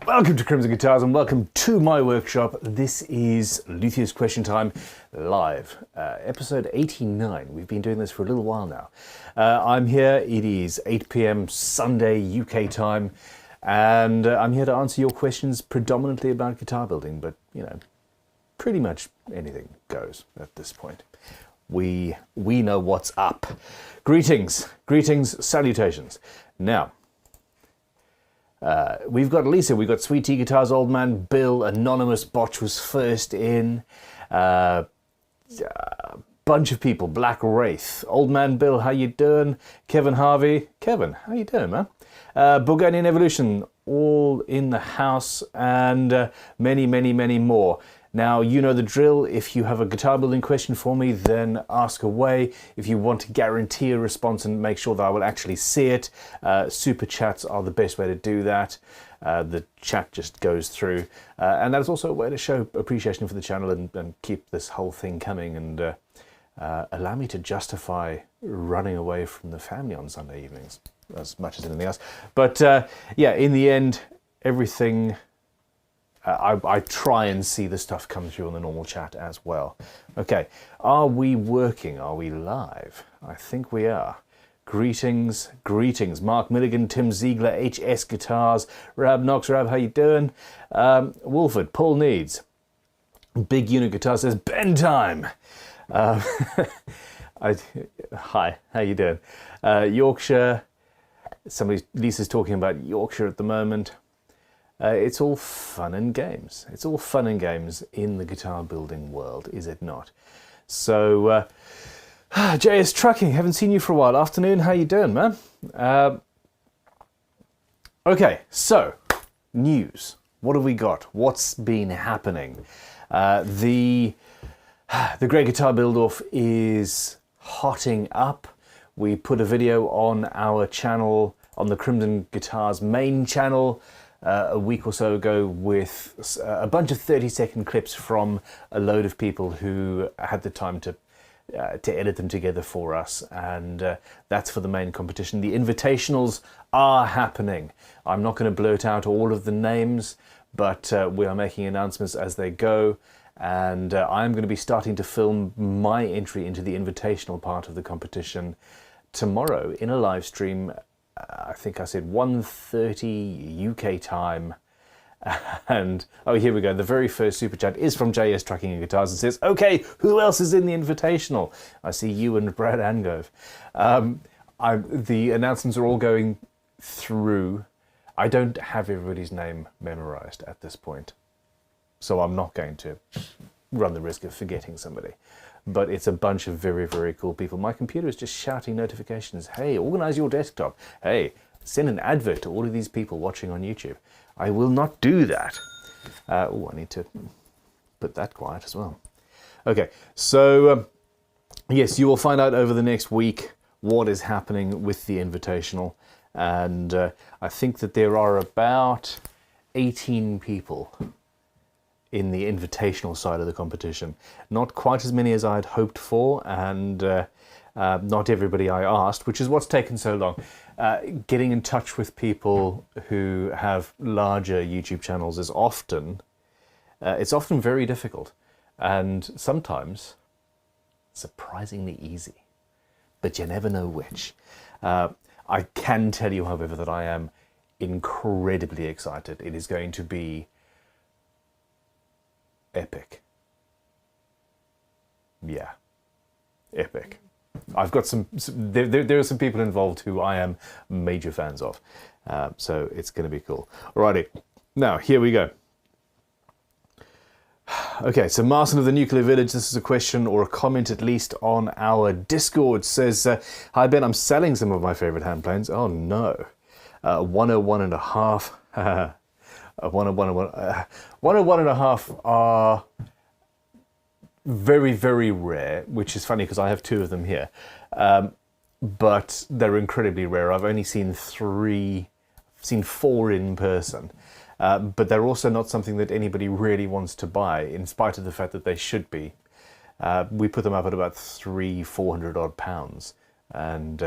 Welcome to Crimson Guitars and welcome to my workshop. This is Luthiers Question Time live, episode 89. We've been doing this for a little while now. I'm here, it is 8 p.m. Sunday UK time, and I'm here to answer your questions predominantly about guitar building, but you know, pretty much anything goes at this point. We know what's up. Greetings, salutations. Now, we've got Lisa, we've got Sweet Tea Guitars, Old Man Bill, Anonymous Botch was first in, bunch of people, Black Wraith, Old Man Bill, how you doing? Kevin Harvey, Kevin, how you doing, man? Bulgarian Evolution, all in the house, and many more. Now, you know the drill. If you have a guitar building question for me, then ask away. If you want to guarantee a response and make sure that I will actually see it, super chats are the best way to do that. The chat just goes through. And that is also a way to show appreciation for the channel and keep this whole thing coming and allow me to justify running away from the family on Sunday evenings as much as anything else. But yeah, in the end, everything... I try and see the stuff come through on the normal chat as well. Okay, are we working? Are we live? I think we are. Greetings. Mark Milligan, Tim Ziegler, HS Guitars, Rab Knox. Rab, how you doing? Wolford, Paul Needs. Big Unit Guitar says, Ben time. Hi, how you doing? Yorkshire. Lisa's talking about Yorkshire at the moment. It's all fun and games. It's all fun and games in the guitar building world, is it not? So, JS Trucking, haven't seen you for a while. Afternoon, how you doing, man? Okay, so, news. What have we got? What's been happening? The Great Guitar Build-Off is hotting up. We put a video on our channel, on the Crimson Guitars main channel, a week or so ago with a bunch of 30-second clips from a load of people who had the time to edit them together for us, and that's for the main competition. The invitationals are happening. I'm not going to blurt out all of the names, but we are making announcements as they go, and I'm going to be starting to film my entry into the invitational part of the competition tomorrow in a live stream. I think I said 1:30 UK time, and oh, here we go. The very first super chat is from JS Trucking and Guitars and says, okay, who else is in the invitational? I see you and Brad Angove. The announcements are all going through. I don't have everybody's name memorized at this point, so I'm not going to run the risk of forgetting somebody. But it's a bunch of very cool people. My computer is just shouting notifications. Hey, organize your desktop. Hey, send an advert to all of these people watching on YouTube. I will not do that. Oh, I need to put that quiet as well. Okay, so yes, you will find out over the next week what is happening with the invitational. And I think that there are about 18 people in the invitational side of the competition. Not quite as many as I had hoped for, and not everybody I asked, which is what's taken so long. Getting in touch with people who have larger YouTube channels is often, it's often very difficult, and sometimes surprisingly easy, but you never know which. I can tell you, however, that I am incredibly excited. It is going to be epic. Yeah, epic. I've got there are some people involved who I am major fans of, so it's going to be cool. Alrighty, now here we go. Okay, so Martin of the Nuclear Village, this is a question or a comment at least on our Discord, says, hi Ben, I'm selling some of my favorite hand planes. Oh no. 101 and a half. 101 and a half are very rare, which is funny because I have two of them here, but they're incredibly rare. I've only seen four in person, but they're also not something that anybody really wants to buy, in spite of the fact that they should be. We put them up at about £400 odd, and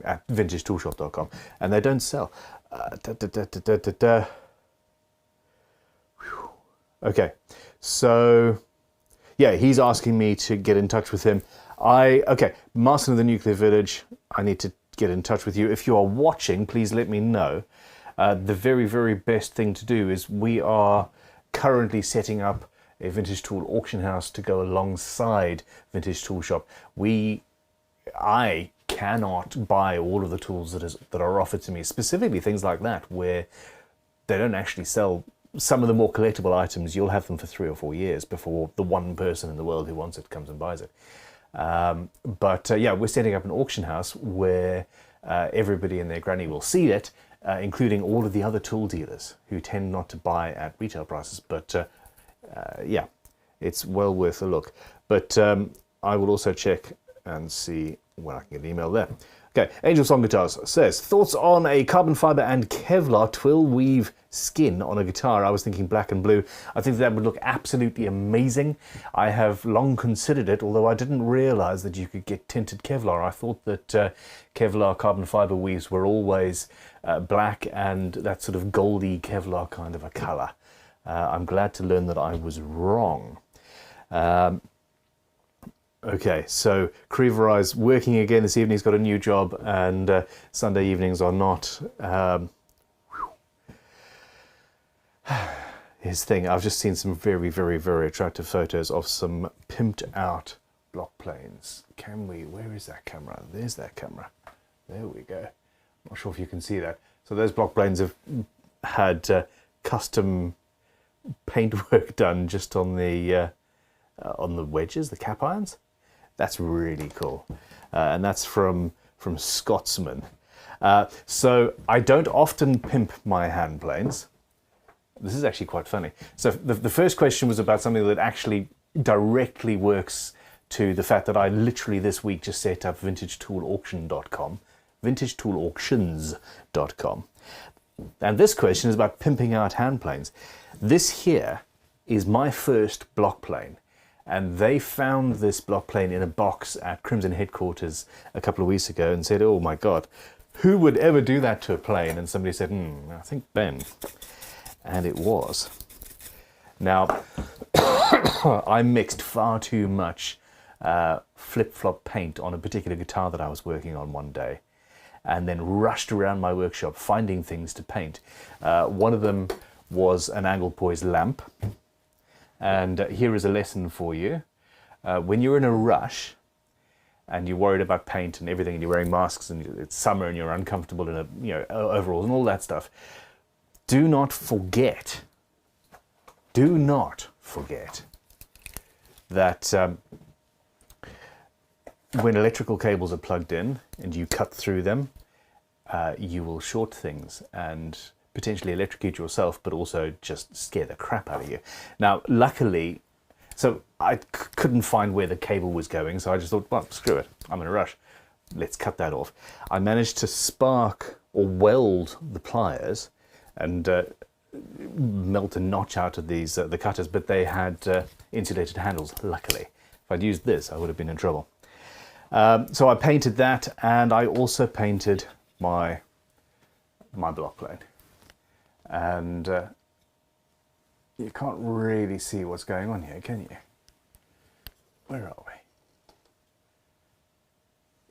at vintagetoolshop.com, and they don't sell. Okay, so yeah, he's asking me to get in touch with him. Okay, Master of the Nuclear Village, I need to get in touch with you. If you are watching, please let me know. The very, very best thing to do is we are currently setting up a vintage tool auction house to go alongside Vintage Tool Shop. I cannot buy all of the tools that are offered to me, specifically things like that, where they don't actually sell some of the more collectible items. You'll have them for 3 or 4 years before the one person in the world who wants it comes and buys it. Yeah, we're setting up an auction house where everybody and their granny will see it, including all of the other tool dealers who tend not to buy at retail prices. But yeah, it's well worth a look. But I will also check and see when I can get an email there. Okay, Angel Song Guitars says, thoughts on a carbon fiber and Kevlar twill weave skin on a guitar? I was thinking black and blue. I think that would look absolutely amazing. I have long considered it, although I didn't realize that you could get tinted Kevlar. I thought that Kevlar carbon fiber weaves were always black and that sort of goldy Kevlar kind of a color. I'm glad to learn that I was wrong. Okay, so Creeverized working again this evening. He's got a new job, and Sunday evenings are not his thing. I've just seen some very, very, very attractive photos of some pimped out block planes. Where is that camera? There's that camera. There we go. Not sure if you can see that. So those block planes have had custom paintwork done just on the wedges, the cap irons. That's really cool, and that's from Scotsman. So I don't often pimp my hand planes. This is actually quite funny. So the first question was about something that actually directly works to the fact that I literally this week just set up vintagetoolauction.com, vintagetoolauctions.com. And this question is about pimping out hand planes. This here is my first block plane. And they found this block plane in a box at Crimson headquarters a couple of weeks ago and said, oh my God, who would ever do that to a plane? And somebody said, I think Ben. And it was. Now, I mixed far too much flip-flop paint on a particular guitar that I was working on one day, and then rushed around my workshop finding things to paint. One of them was an angle poised lamp. And here is a lesson for you. When you're in a rush and you're worried about paint and everything, and you're wearing masks and it's summer and you're uncomfortable in overalls and all that stuff, do not forget that when electrical cables are plugged in and you cut through them, you will short things and potentially electrocute yourself, but also just scare the crap out of you. Now, luckily, so I couldn't find where the cable was going, so I just thought, well, screw it, I'm in a rush. Let's cut that off. I managed to spark or weld the pliers and melt a notch out of these the cutters, but they had insulated handles, luckily. If I'd used this, I would have been in trouble. So I painted that, and I also painted my block plane. And you can't really see what's going on here, can you? Where are we?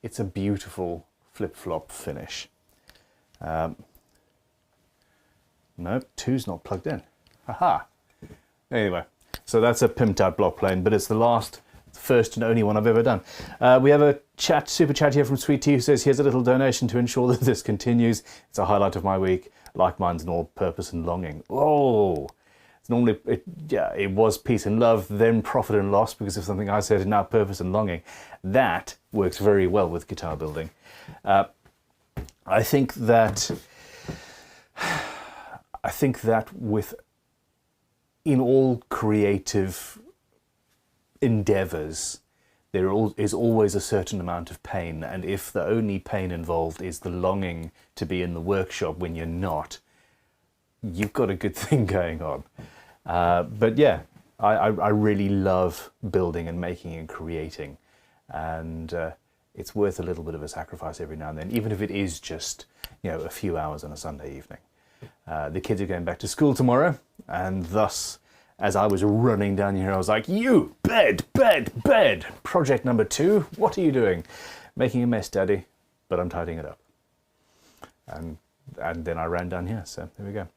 It's a beautiful flip-flop finish. Nope, 2's not plugged in. Haha. Anyway, so that's a pimped out block plane, but it's the first and only one I've ever done. We have a super chat here from Sweet Tea who says, here's a little donation to ensure that this continues. It's a highlight of my week. Like mine's in all purpose and longing. Oh, it's normally, it was peace and love, then profit and loss, because of something I said, and now purpose and longing. That works very well with guitar building. I think that in all creative endeavors, there is always a certain amount of pain, and if the only pain involved is the longing to be in the workshop when you're not, you've got a good thing going on. But yeah, I really love building and making and creating, and it's worth a little bit of a sacrifice every now and then, even if it is just a few hours on a Sunday evening. The kids are going back to school tomorrow, and thus as I was running down here, I was like, you, bed, bed, bed. Project number 2, what are you doing? Making a mess, Daddy, but I'm tidying it up. And then I ran down here, so there we go.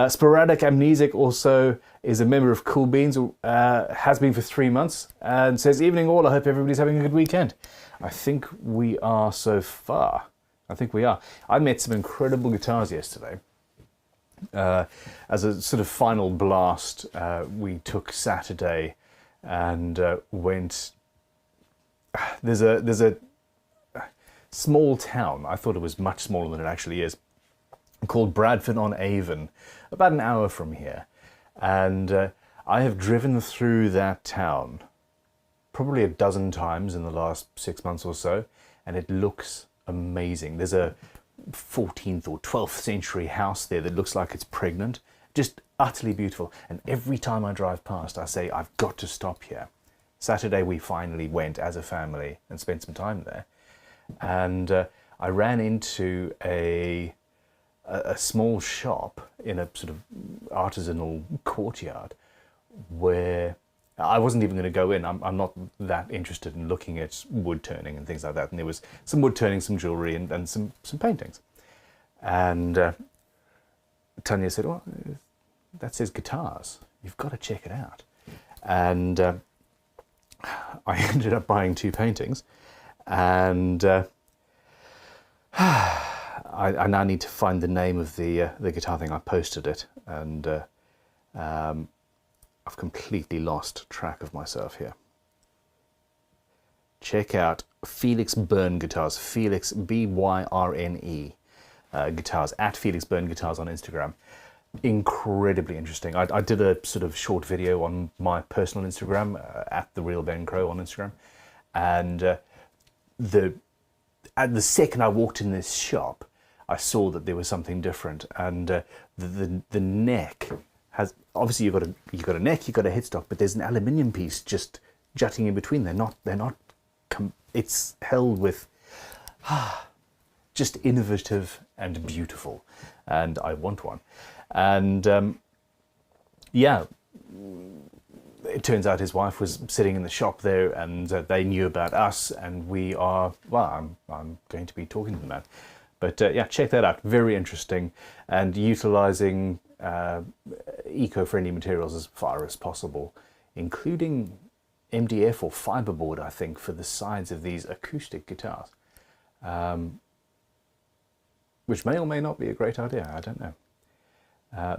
Sporadic Amnesic also is a member of Cool Beans, has been for 3 months, and says, evening all, I hope everybody's having a good weekend. I think we are so far. I think we are. I met some incredible guitars yesterday. As a sort of final blast, we took Saturday and went... There's a small town, I thought it was much smaller than it actually is, called Bradford-on-Avon, about an hour from here. And I have driven through that town probably a dozen times in the last 6 months or so, and it looks amazing. There's a 14th or 12th century house there that looks like it's pregnant, just utterly beautiful. And every time I drive past, I say, I've got to stop here. Saturday we finally went as a family and spent some time there. And I ran into a small shop in a sort of artisanal courtyard where I wasn't even going to go in. I'm not that interested in looking at wood turning and things like that. And there was some wood turning, some jewellery and some paintings. And Tanya said, well, that says guitars. You've got to check it out. And I ended up buying 2 paintings. And I now need to find the name of the guitar thing. I posted it, and I've completely lost track of myself here. Check out Felix Byrne Guitars, Felix, B-Y-R-N-E Guitars, at Felix Byrne Guitars on Instagram. Incredibly interesting. I did a sort of short video on my personal Instagram, at The Real Ben Crowe on Instagram, and at the second I walked in this shop, I saw that there was something different, and the neck has, obviously you've got a neck, you've got a headstock, but there's an aluminium piece just jutting in between. They're not. It's held with just innovative and beautiful, and I want one. And yeah, it turns out his wife was sitting in the shop there, and they knew about us, and we are, well, I'm going to be talking to them about. But yeah, check that out. Very interesting, and utilizing eco-friendly materials as far as possible, including MDF or fiberboard, I think, for the sides of these acoustic guitars, which may or may not be a great idea. I don't know.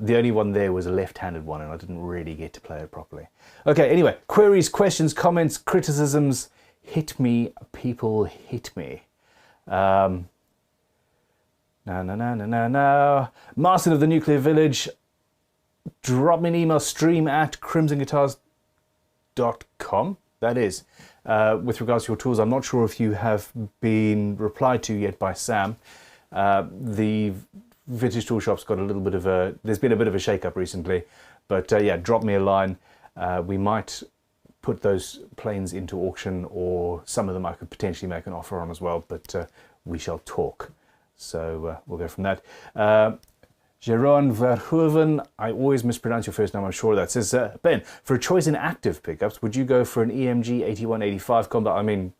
The only one there was a left-handed one, and I didn't really get to play it properly. Okay, anyway, queries, questions, comments, criticisms, hit me, people, hit me. No. Martin of the Nuclear Village, drop me an email, stream@crimsonguitars.com. That is. With regards to your tools, I'm not sure if you have been replied to yet by Sam. The vintage tool shop's got a little bit of there's been a bit of a shake-up recently, but yeah, drop me a line. We might put those planes into auction, or some of them I could potentially make an offer on as well, but we shall talk. So we'll go from that. Jeroen Verhoeven, I always mispronounce your first name, I'm sure of that, says, Ben, for a choice in active pickups, would you go for an EMG 8185 combo? I mean,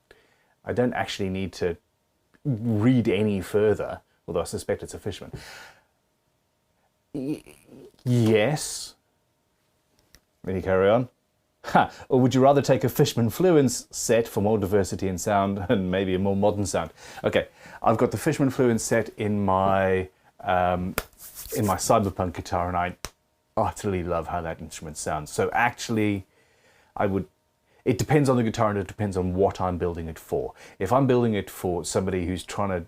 I don't actually need to read any further, although I suspect it's a Fishman. Yes. Then you carry on. Ha! Or would you rather take a Fishman Fluence set for more diversity in sound and maybe a more modern sound? Okay, I've got the Fishman Fluence set in my Cyberpunk guitar, and I utterly love how that instrument sounds. So actually, it depends on the guitar, and it depends on what I'm building it for. If I'm building it for somebody who's trying to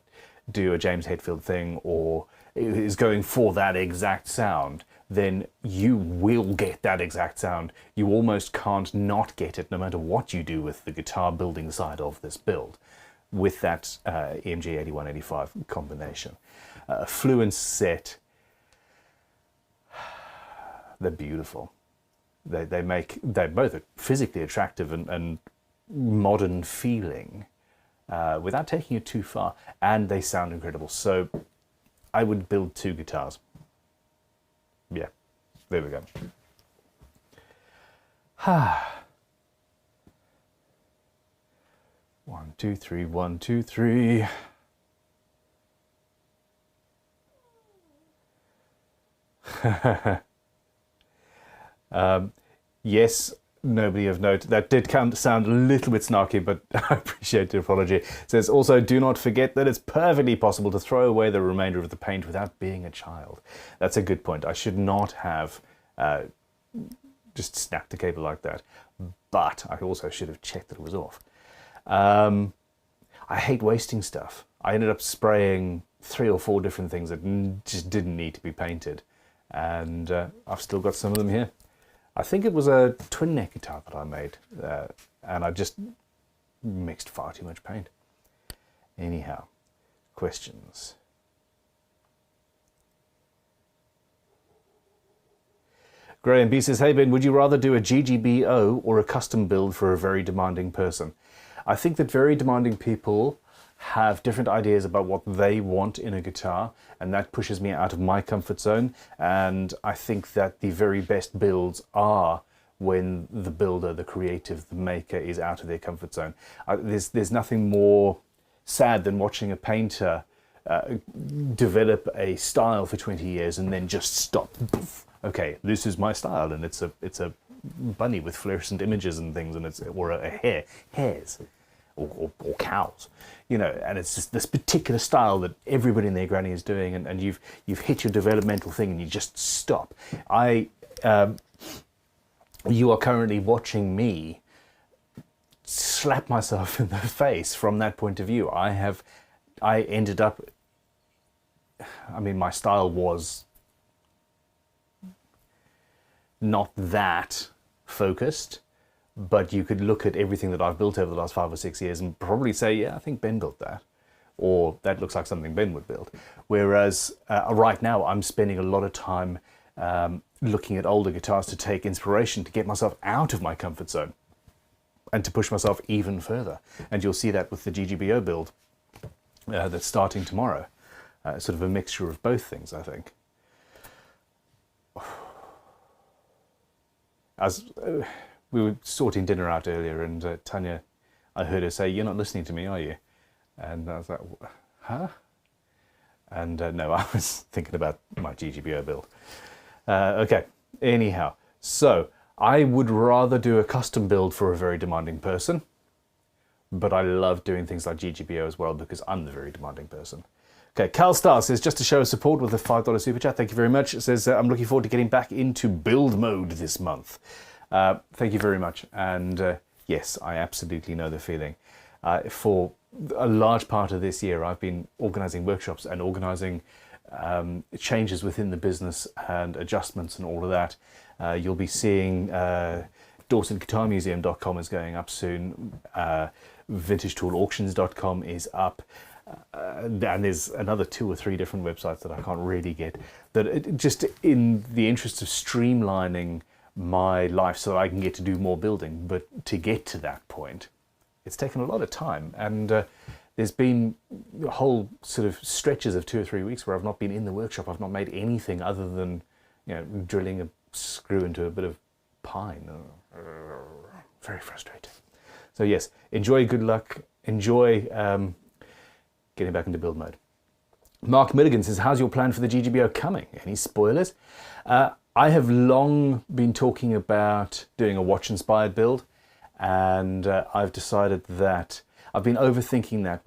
do a James Hetfield thing, or is going for that exact sound, then you will get that exact sound. You almost can't not get it, no matter what you do with the guitar building side of this build, with that EMG 8185 combination. Fluence set, they're beautiful. They're both physically attractive and modern feeling, without taking it too far, and they sound incredible. So I would build 2 guitars. Yeah, there we go. 1, 2, 3, 1, 2, 3. Yes, nobody of note. That did sound a little bit snarky, but I appreciate the apology. It says, also, do not forget that it's perfectly possible to throw away the remainder of the paint without being a child. That's a good point. I should not have just snapped the cable like that, but I also should have checked that it was off. I hate wasting stuff. I ended up spraying 3 or 4 different things that just didn't need to be painted, and I've still got some of them here. I think it was a twin neck guitar that I made, and I just mixed far too much paint. Anyhow, questions. Graham B says, hey Ben, would you rather do a GGBO or a custom build for a very demanding person? I think that very demanding people have different ideas about what they want in a guitar, and that pushes me out of my comfort zone. And I think that the very best builds are when the builder, the creative, the maker is out of their comfort zone. There's nothing more sad than watching a painter develop a style for 20 years and then just stop. Okay, this is my style, and it's a bunny with fluorescent images and things, and or a hares. Or cows, you know, and it's just this particular style that everybody and their granny is doing, and you've hit your developmental thing and you just stop. You are currently watching me slap myself in the face from that point of view. I ended up, I mean, my style was not that focused, but you could look at everything that I've built over the last 5 or 6 years and probably say, yeah, I think Ben built that, or that looks like something Ben would build. Whereas right now I'm spending a lot of time looking at older guitars to take inspiration, to get myself out of my comfort zone and to push myself even further. And you'll see that with the GGBO build that's starting tomorrow. Sort of a mixture of both things, I think. We were sorting dinner out earlier, and Tanya, I heard her say, "You're not listening to me, are you?" And I was like, huh? And no, I was thinking about my GGBO build. Okay, anyhow, so I would rather do a custom build for a very demanding person, but I love doing things like GGBO as well because I'm the very demanding person. Okay, Cal Star says, just to show support with a $5 super chat, thank you very much. It says, I'm looking forward to getting back into build mode this month. Thank you very much, and yes, I absolutely know the feeling. For a large part of this year, I've been organising workshops and organising changes within the business and adjustments and all of that. You'll be seeing DawsonGuitarMuseum.com is going up soon. VintageToolAuctions.com is up. And there's another 2 or 3 different websites that I can't really get. That just in the interest of streamlining my life so that I can get to do more building, but to get to that point, it's taken a lot of time, and there's been whole sort of stretches of 2 or 3 weeks where I've not been in the workshop. I've not made anything other than, you know, drilling a screw into a bit of pine. Very frustrating. So yes, enjoy, good luck, enjoy getting back into build mode. Mark Milligan says, how's your plan for the GGBO coming? Any spoilers? I have long been talking about doing a watch-inspired build, and I've decided that I've been overthinking that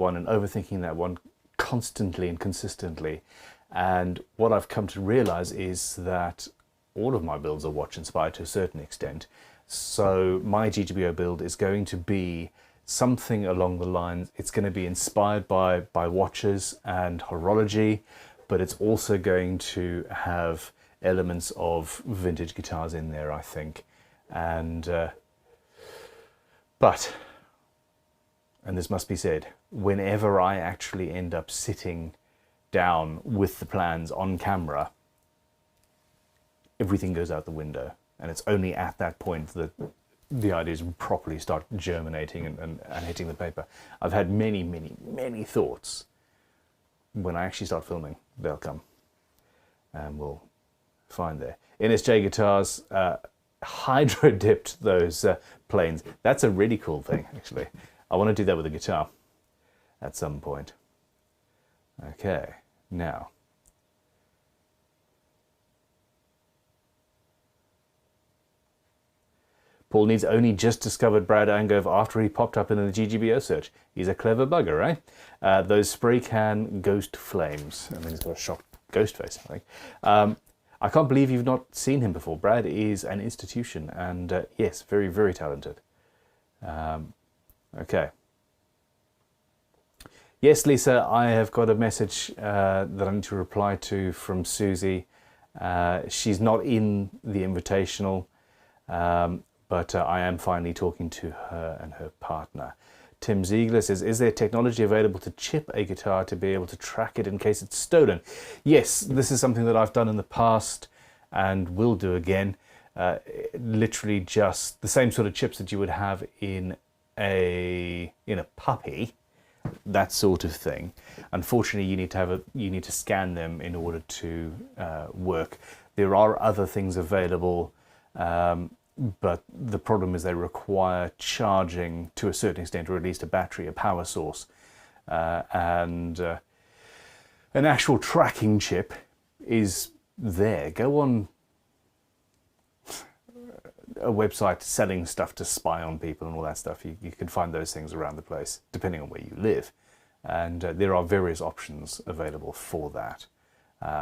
one constantly and consistently. And what I've come to realize is that all of my builds are watch-inspired to a certain extent. So my GGBO build is going to be something along the lines, it's going to be inspired by watches and horology, but it's also going to have elements of vintage guitars in there, I think. And but, and this must be said, whenever I actually end up sitting down with the plans on camera, everything goes out the window, and it's only at that point that the ideas properly start germinating and hitting the paper. I've had many, many, many thoughts. When I actually start filming, they'll come, and we'll find there. NSJ Guitars hydro dipped those planes. That's a really cool thing, actually. I want to do that with a guitar at some point. Okay, now. Paul Needs only just discovered Brad Angove after he popped up in the GGBO search. He's a clever bugger, right? Those spray can ghost flames. I mean, he's got a shocked ghost face, I think. I can't believe you've not seen him before. Brad is an institution, and yes, very, very talented. Okay. Yes, Lisa, I have got a message that I need to reply to from Susie. She's not in the invitational, but I am finally talking to her and her partner. Tim Ziegler says, is there technology available to chip a guitar to be able to track it in case it's stolen? Yes, this is something that I've done in the past and will do again. Literally just the same sort of chips that you would have in a puppy, that sort of thing. Unfortunately, you need to scan them in order to work. There are other things available, but the problem is they require charging to a certain extent, or at least a battery, a power source, and an actual tracking chip is there. Go on a website selling stuff to spy on people and all that stuff. You can find those things around the place, depending on where you live. And there are various options available for that.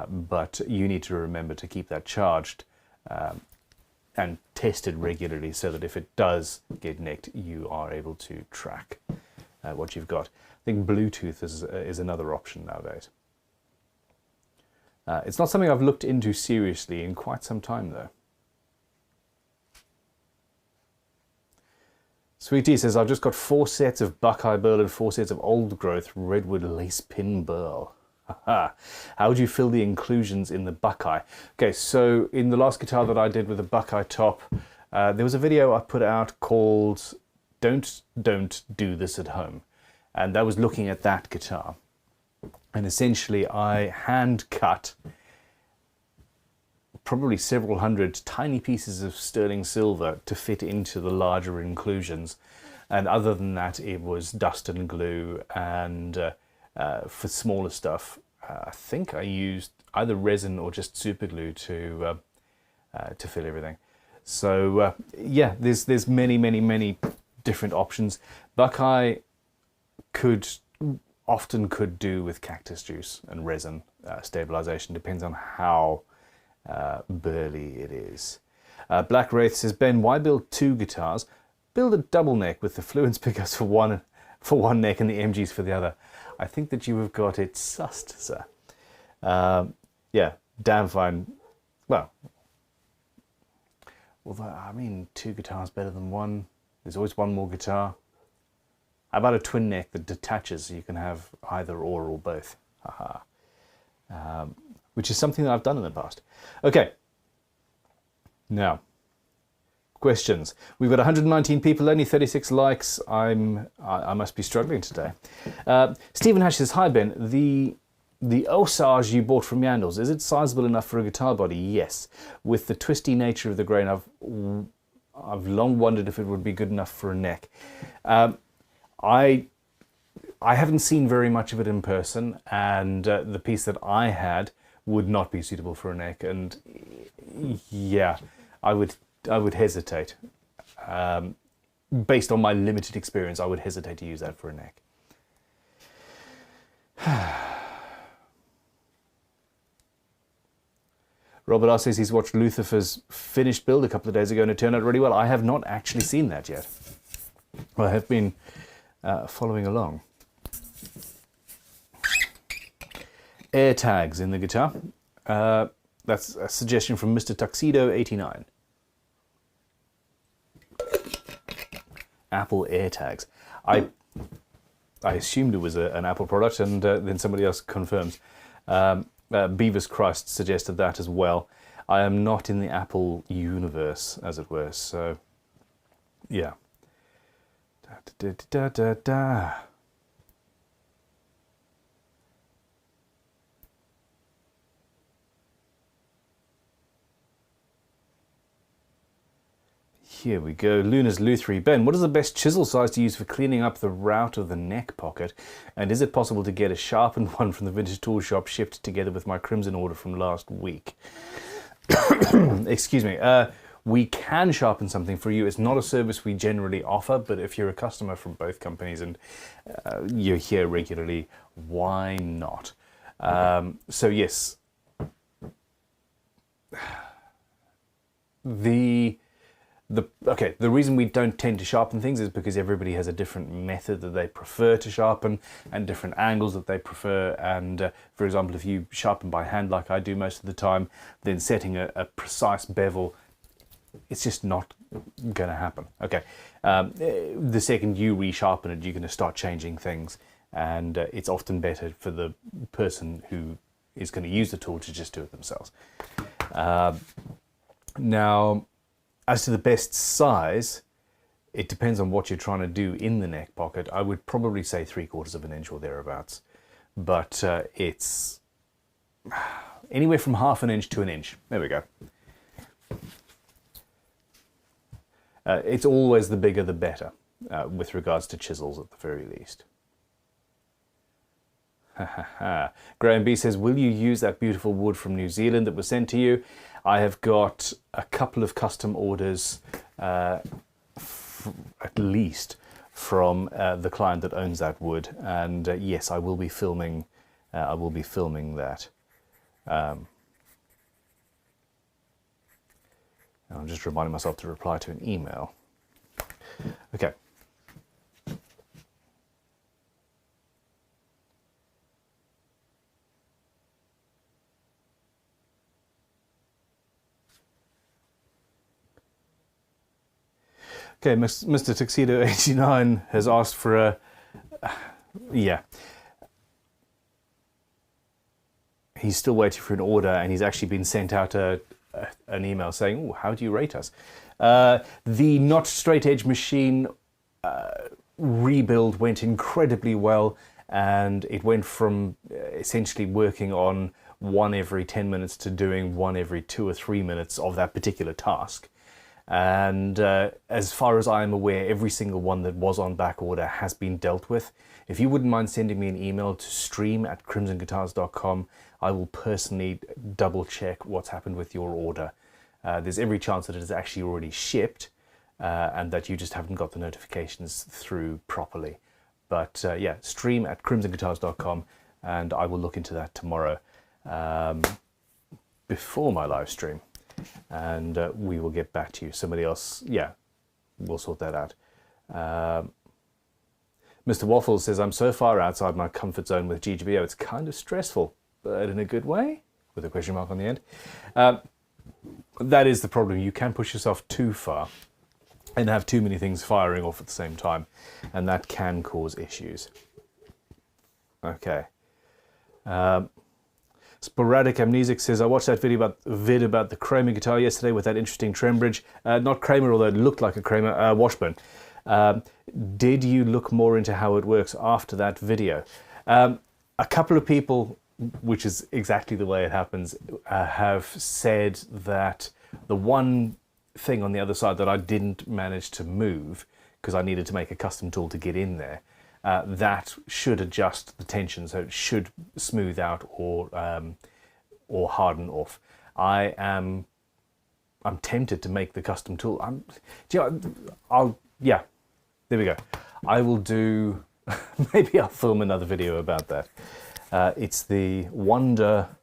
But you need to remember to keep that charged and tested regularly so that if it does get nicked, you are able to track what you've got. I think Bluetooth is another option nowadays. It's not something I've looked into seriously in quite some time, though. Sweet Tea says, I've just got 4 sets of Buckeye burl and 4 sets of old growth redwood lace pin burl. How would you fill the inclusions in the Buckeye? Okay, so in the last guitar that I did with the Buckeye top, there was a video I put out called Don't Do This at Home. And that was looking at that guitar. And essentially I hand cut probably several hundred tiny pieces of sterling silver to fit into the larger inclusions. And other than that, it was dust and glue. And for smaller stuff, I think I used either resin or just super glue to fill everything. So yeah, there's many different options. Buckeye often could do with cactus juice and resin stabilization. Depends on how burly it is. Black Wraith says, Ben, why build 2 guitars? Build a double neck with the Fluence pickups for one neck and the MGs for the other. I think that you have got it sussed, sir. Yeah, damn fine. Well, although, I mean, 2 guitars better than 1. There's always one more guitar. How about a twin neck that detaches so you can have either or both? Haha. Which is something that I've done in the past. Okay. Now, questions. We've got 119 people, only 36 likes. I must be struggling today. Stephen Hash says, hi Ben, the Osage you bought from Yandles, is it sizable enough for a guitar body? Yes. With the twisty nature of the grain, I've long wondered if it would be good enough for a neck. I haven't seen very much of it in person, and the piece that I had would not be suitable for a neck, and yeah, I would hesitate. Based on my limited experience, I would hesitate to use that for a neck. Robert R says he's watched Luthiers' finished build a couple of days ago and it turned out really well. I have not actually seen that yet. I have been following along. Air tags in the guitar. That's a suggestion from Mr. Tuxedo 89. Apple Air tags. I assumed it was an Apple product, and then somebody else confirms. Beavis Christ suggested that as well. I am not in the Apple universe, as it were, so yeah. Da, da, da, da, da. Here we go. Luna's Lutherie. Ben, what is the best chisel size to use for cleaning up the route of the neck pocket? And is it possible to get a sharpened one from the vintage tool shop shipped together with my crimson order from last week? Excuse me. We can sharpen something for you. It's not a service we generally offer, but if you're a customer from both companies and you're here regularly, why not? So yes, the reason we don't tend to sharpen things is because everybody has a different method that they prefer to sharpen and different angles that they prefer. And for example, if you sharpen by hand like I do most of the time, then setting a precise bevel, it's just not going to happen. Okay, the second you resharpen it, you're going to start changing things, and it's often better for the person who is going to use the tool to just do it themselves. Now, as to the best size, it depends on what you're trying to do in the neck pocket. I would probably say 3/4 of an inch or thereabouts, but it's anywhere from 1/2 inch to 1 inch. There we go. It's always the bigger the better, with regards to chisels at the very least. Graham B says, will you use that beautiful wood from New Zealand that was sent to you? I have got a couple of custom orders, at least, from the client that owns that wood, and yes, I will be filming. That. I'm just reminding myself to reply to an email. Okay. Okay, Mr. Tuxedo 89 has asked for a, yeah. He's still waiting for an order, and he's actually been sent out an email saying, oh, how do you rate us? The not straight edge machine rebuild went incredibly well, and it went from essentially working on 1 every 10 minutes to doing 1 every 2 or 3 minutes of that particular task. And as far as I am aware, every single one that was on back order has been dealt with. If you wouldn't mind sending me an email to stream@crimsonguitars.com, I will personally double check what's happened with your order. There's every chance that it is actually already shipped and that you just haven't got the notifications through properly. But yeah, stream@crimsonguitars.com, and I will look into that tomorrow before my live stream. And we will get back to you. Somebody else, yeah, we'll sort that out. Mr. Waffles says, I'm so far outside my comfort zone with GGBO, it's kind of stressful, but in a good way, with a question mark on the end. That is the problem. You can push yourself too far and have too many things firing off at the same time, and that can cause issues. Okay. Sporadic Amnesic says, I watched that video about the Kramer guitar yesterday with that interesting trem bridge. Not Kramer, although it looked like a Kramer, Washburn. Did you look more into how it works after that video? A couple of people, which is exactly the way it happens, have said that the one thing on the other side that I didn't manage to move, because I needed to make a custom tool to get in there, that should adjust the tension, so it should smooth out or harden off. I'm tempted to make the custom tool. Yeah, there we go. I will do. Maybe I'll film another video about that. It's the Wonderbar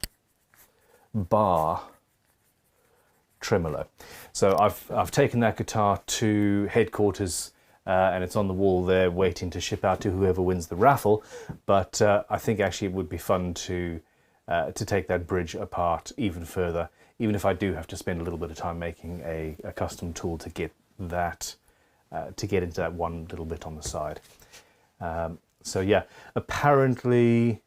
tremolo. So I've taken that guitar to headquarters. And it's on the wall there waiting to ship out to whoever wins the raffle. But I think actually it would be fun to take that bridge apart even further, even if I do have to spend a little bit of time making a custom tool to get that, to get into that one little bit on the side. So yeah, apparently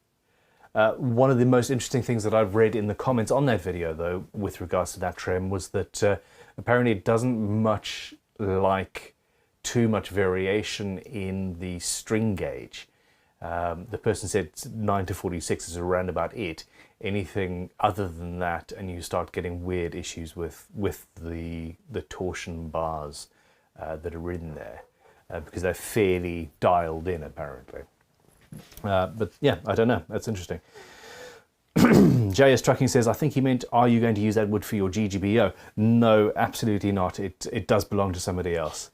one of the most interesting things that I've read in the comments on that video, though, with regards to that trem, was that apparently it doesn't much like too much variation in the string gauge. The person said 9 to 46 is around about it. Anything other than that, and you start getting weird issues with the torsion bars that are in there, because they're fairly dialed in apparently. But yeah, I don't know. That's interesting. JS Trucking says, I think he meant, are you going to use that wood for your GGBO? No, absolutely not. It does belong to somebody else.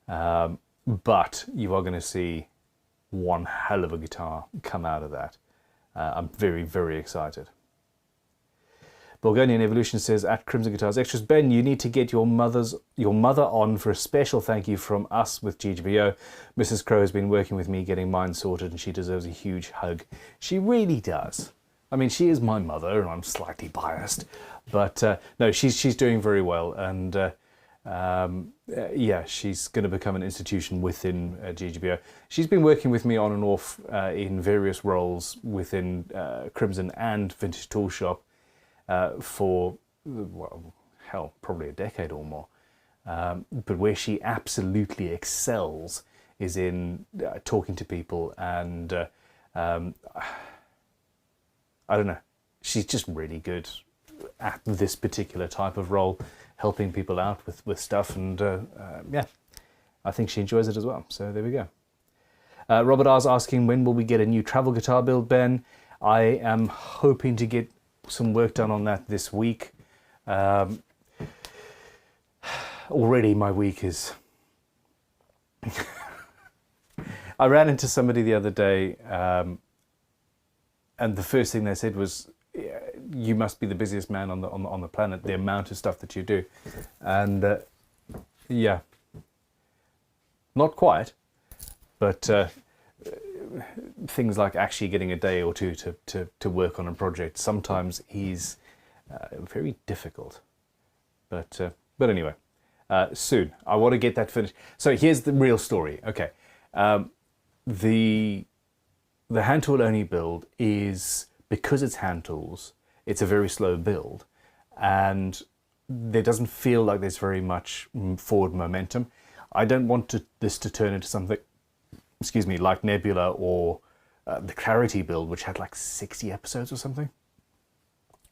But you are going to see one hell of a guitar come out of that. I'm very, very excited. Bulgarian Evolution says, at Crimson Guitars Extras, Ben, you need to get your mother on for a special thank you from us with GGBO. Mrs. Crowe has been working with me getting mine sorted, and she deserves a huge hug. She really does. I mean, she is my mother, and I'm slightly biased, but no, she's doing very well, and yeah, she's going to become an institution within GGBO. She's been working with me on and off in various roles within Crimson and Vintage Tool Shop for, well, hell, probably a decade or more. But where she absolutely excels is in talking to people, and I don't know, she's just really good at this particular type of role, helping people out with stuff, and yeah, I think she enjoys it as well. So there we go. Robert R's asking, when will we get a new travel guitar build, Ben? I am hoping to get some work done on that this week. Already my week is... I ran into somebody the other day, and the first thing they said was, you must be the busiest man on the planet, the amount of stuff that you do. And yeah, not quite, but things like actually getting a day or two to work on a project sometimes is very difficult. But anyway, soon. I want to get that finished. So here's the real story. Okay, the hand tool only build is, because it's hand tools, it's a very slow build, and there doesn't feel like there's very much forward momentum. I don't want this to turn into something, excuse me, like Nebula or the Clarity build, which had like 60 episodes or something.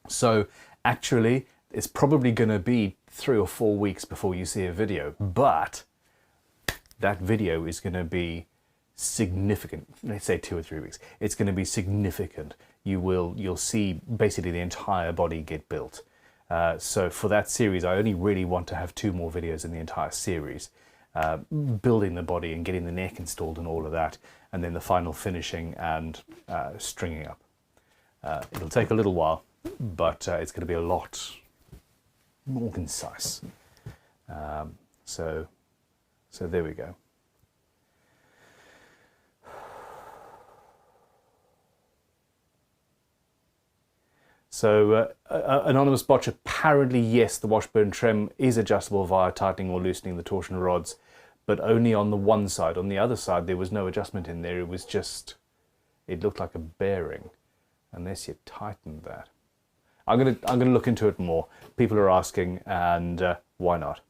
So actually, it's probably going to be 3 or 4 weeks before you see a video, but that video is going to be significant. Let's say 2 or 3 weeks. It's going to be significant. You'll see basically the entire body get built. So for that series, I only really want to have 2 more videos in the entire series, building the body and getting the neck installed and all of that, and then the final finishing and stringing up. It'll take a little while, but it's going to be a lot more concise. So there we go. So Anonymous Botch, apparently yes, the washburn trem is adjustable via tightening or loosening the torsion rods, but only on the one side. On the other side there was no adjustment in there. It was just, it looked like a bearing unless you tightened that. I'm gonna look into it more. People are asking, and why not?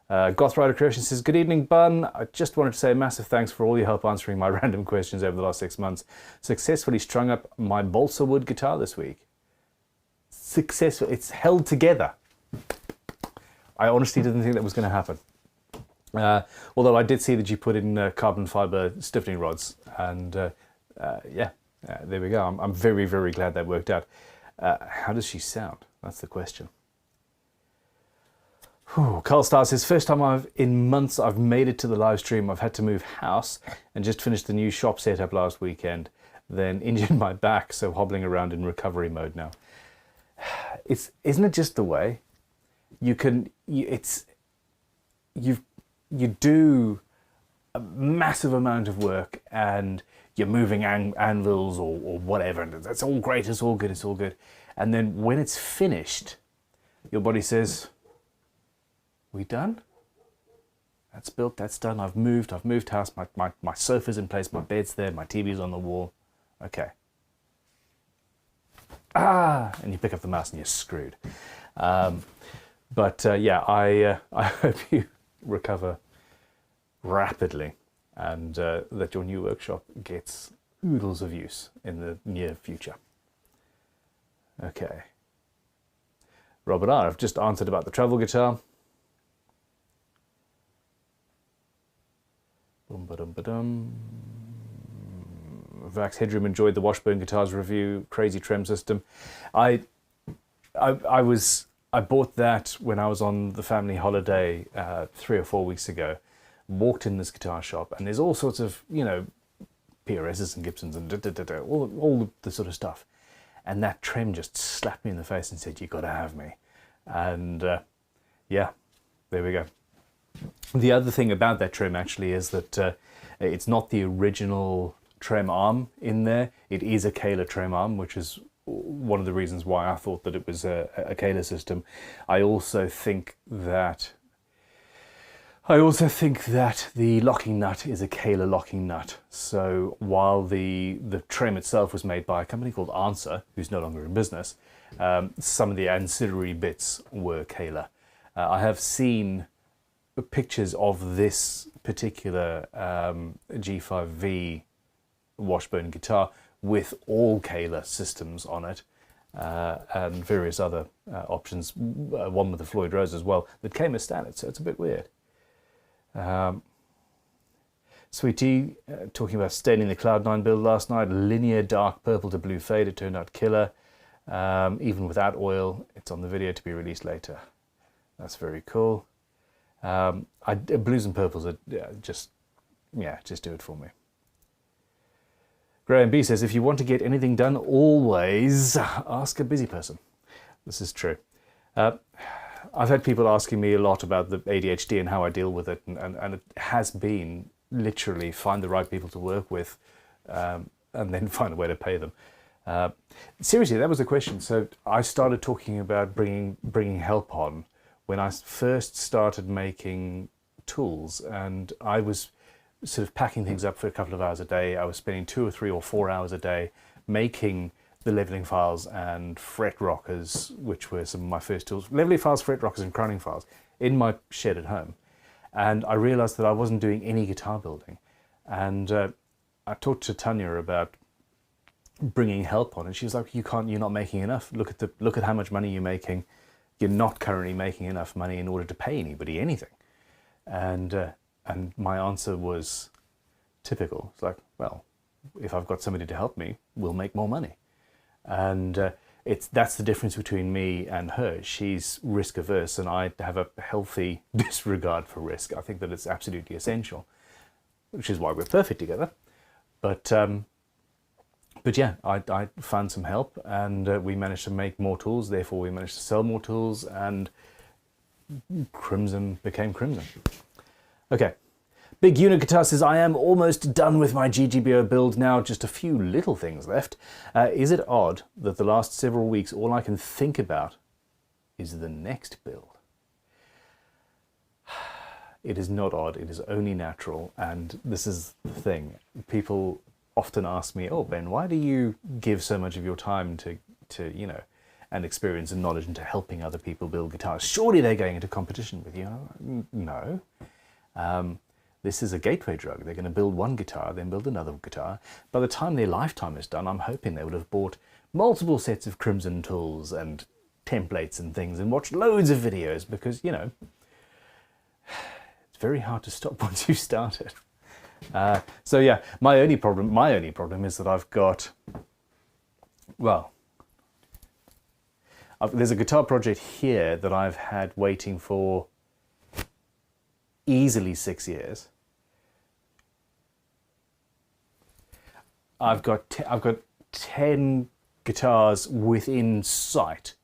Goth Rider Creation says, good evening, Bun. I just wanted to say a massive thanks for all your help answering my random questions over the last 6 months. Successfully strung up my balsa wood guitar this week. Successful. It's held together. I honestly didn't think that was going to happen. Although I did see that you put in carbon fiber stiffening rods, and yeah, there we go. I'm very, very glad that worked out. How does she sound? That's the question. Carl Starr says, first time in months I've made it to the live stream. I've had to move house and just finished the new shop setup last weekend. Then injured my back, so hobbling around in recovery mode now. Isn't it just the way? You do a massive amount of work and you're moving anvils or whatever, and that's all great, it's all good, it's all good. And then when it's finished, your body says, we done? That's built, that's done, I've moved house, my sofa's in place, my bed's there, my TV's on the wall. Okay. And you pick up the mouse and you're screwed. But yeah, I hope you recover rapidly, and that your new workshop gets oodles of use in the near future. Okay. Robert R, I've just answered about the travel guitar. Ba-dum-ba-dum. Vax Headroom enjoyed the Washburn Guitars review. Crazy trem system. I bought that when I was on the family holiday 3 or 4 weeks ago. Walked in this guitar shop, and there's all sorts of, you know, PRSs and Gibsons and all the sort of stuff. And that trem just slapped me in the face and said, "You got to have me." And yeah, there we go. The other thing about that trem actually is that it's not the original trem arm in there. It is a Kahler trem arm, which is one of the reasons why I thought that it was a Kahler system. I also think that the locking nut is a Kahler locking nut. So while the trem itself was made by a company called Answer, who's no longer in business, some of the ancillary bits were Kahler. I have seen pictures of this particular G5V Washburn guitar with all Kahler systems on it, and various other options, one with the Floyd Rose as well, that came as standard, so it's a bit weird. Sweetie talking about staining the Cloud9 build last night. Linear dark purple to blue fade. It turned out killer. Even without oil. It's on the video to be released later. That's very cool. Blues and purples are just do it for me. Graham B says, if you want to get anything done, always ask a busy person. This is true. I've had people asking me a lot about the ADHD and how I deal with it, and it has been literally find the right people to work with, and then find a way to pay them. Seriously, that was the question. So I started talking about bringing help on when I first started making tools, and I was sort of packing things up for a couple of hours a day. I was spending 2 or 3 or 4 hours a day making the leveling files and fret rockers, which were some of my first tools. Leveling files, fret rockers and crowning files in my shed at home. And I realized that I wasn't doing any guitar building. And I talked to Tanya about bringing help on, and she was like, you're not making enough. Look at how much money you're making. You're not currently making enough money in order to pay anybody anything. And my answer was typical. It's like, well, if I've got somebody to help me, we'll make more money. And that's the difference between me and her. She's risk averse, and I have a healthy disregard for risk. I think that it's absolutely essential, which is why we're perfect together. But yeah, I found some help, and we managed to make more tools. Therefore, we managed to sell more tools, and Crimson became Crimson. Okay. Big Unit Guitar says, I am almost done with my GGBO build now, just a few little things left. Is it odd that the last several weeks all I can think about is the next build? It is not odd, it is only natural, and this is the thing. People often ask me, oh Ben, why do you give so much of your time to you know, and experience and knowledge into helping other people build guitars? Surely they're going into competition with you. No. This is a gateway drug. They're going to build one guitar, then build another guitar. By the time their lifetime is done, I'm hoping they would have bought multiple sets of Crimson tools and templates and things and watched loads of videos, because, you know, it's very hard to stop once you start it. So yeah, my only problem is that I've got, well, there's a guitar project here that I've had waiting for easily 6 years. I've got 10 guitars within sight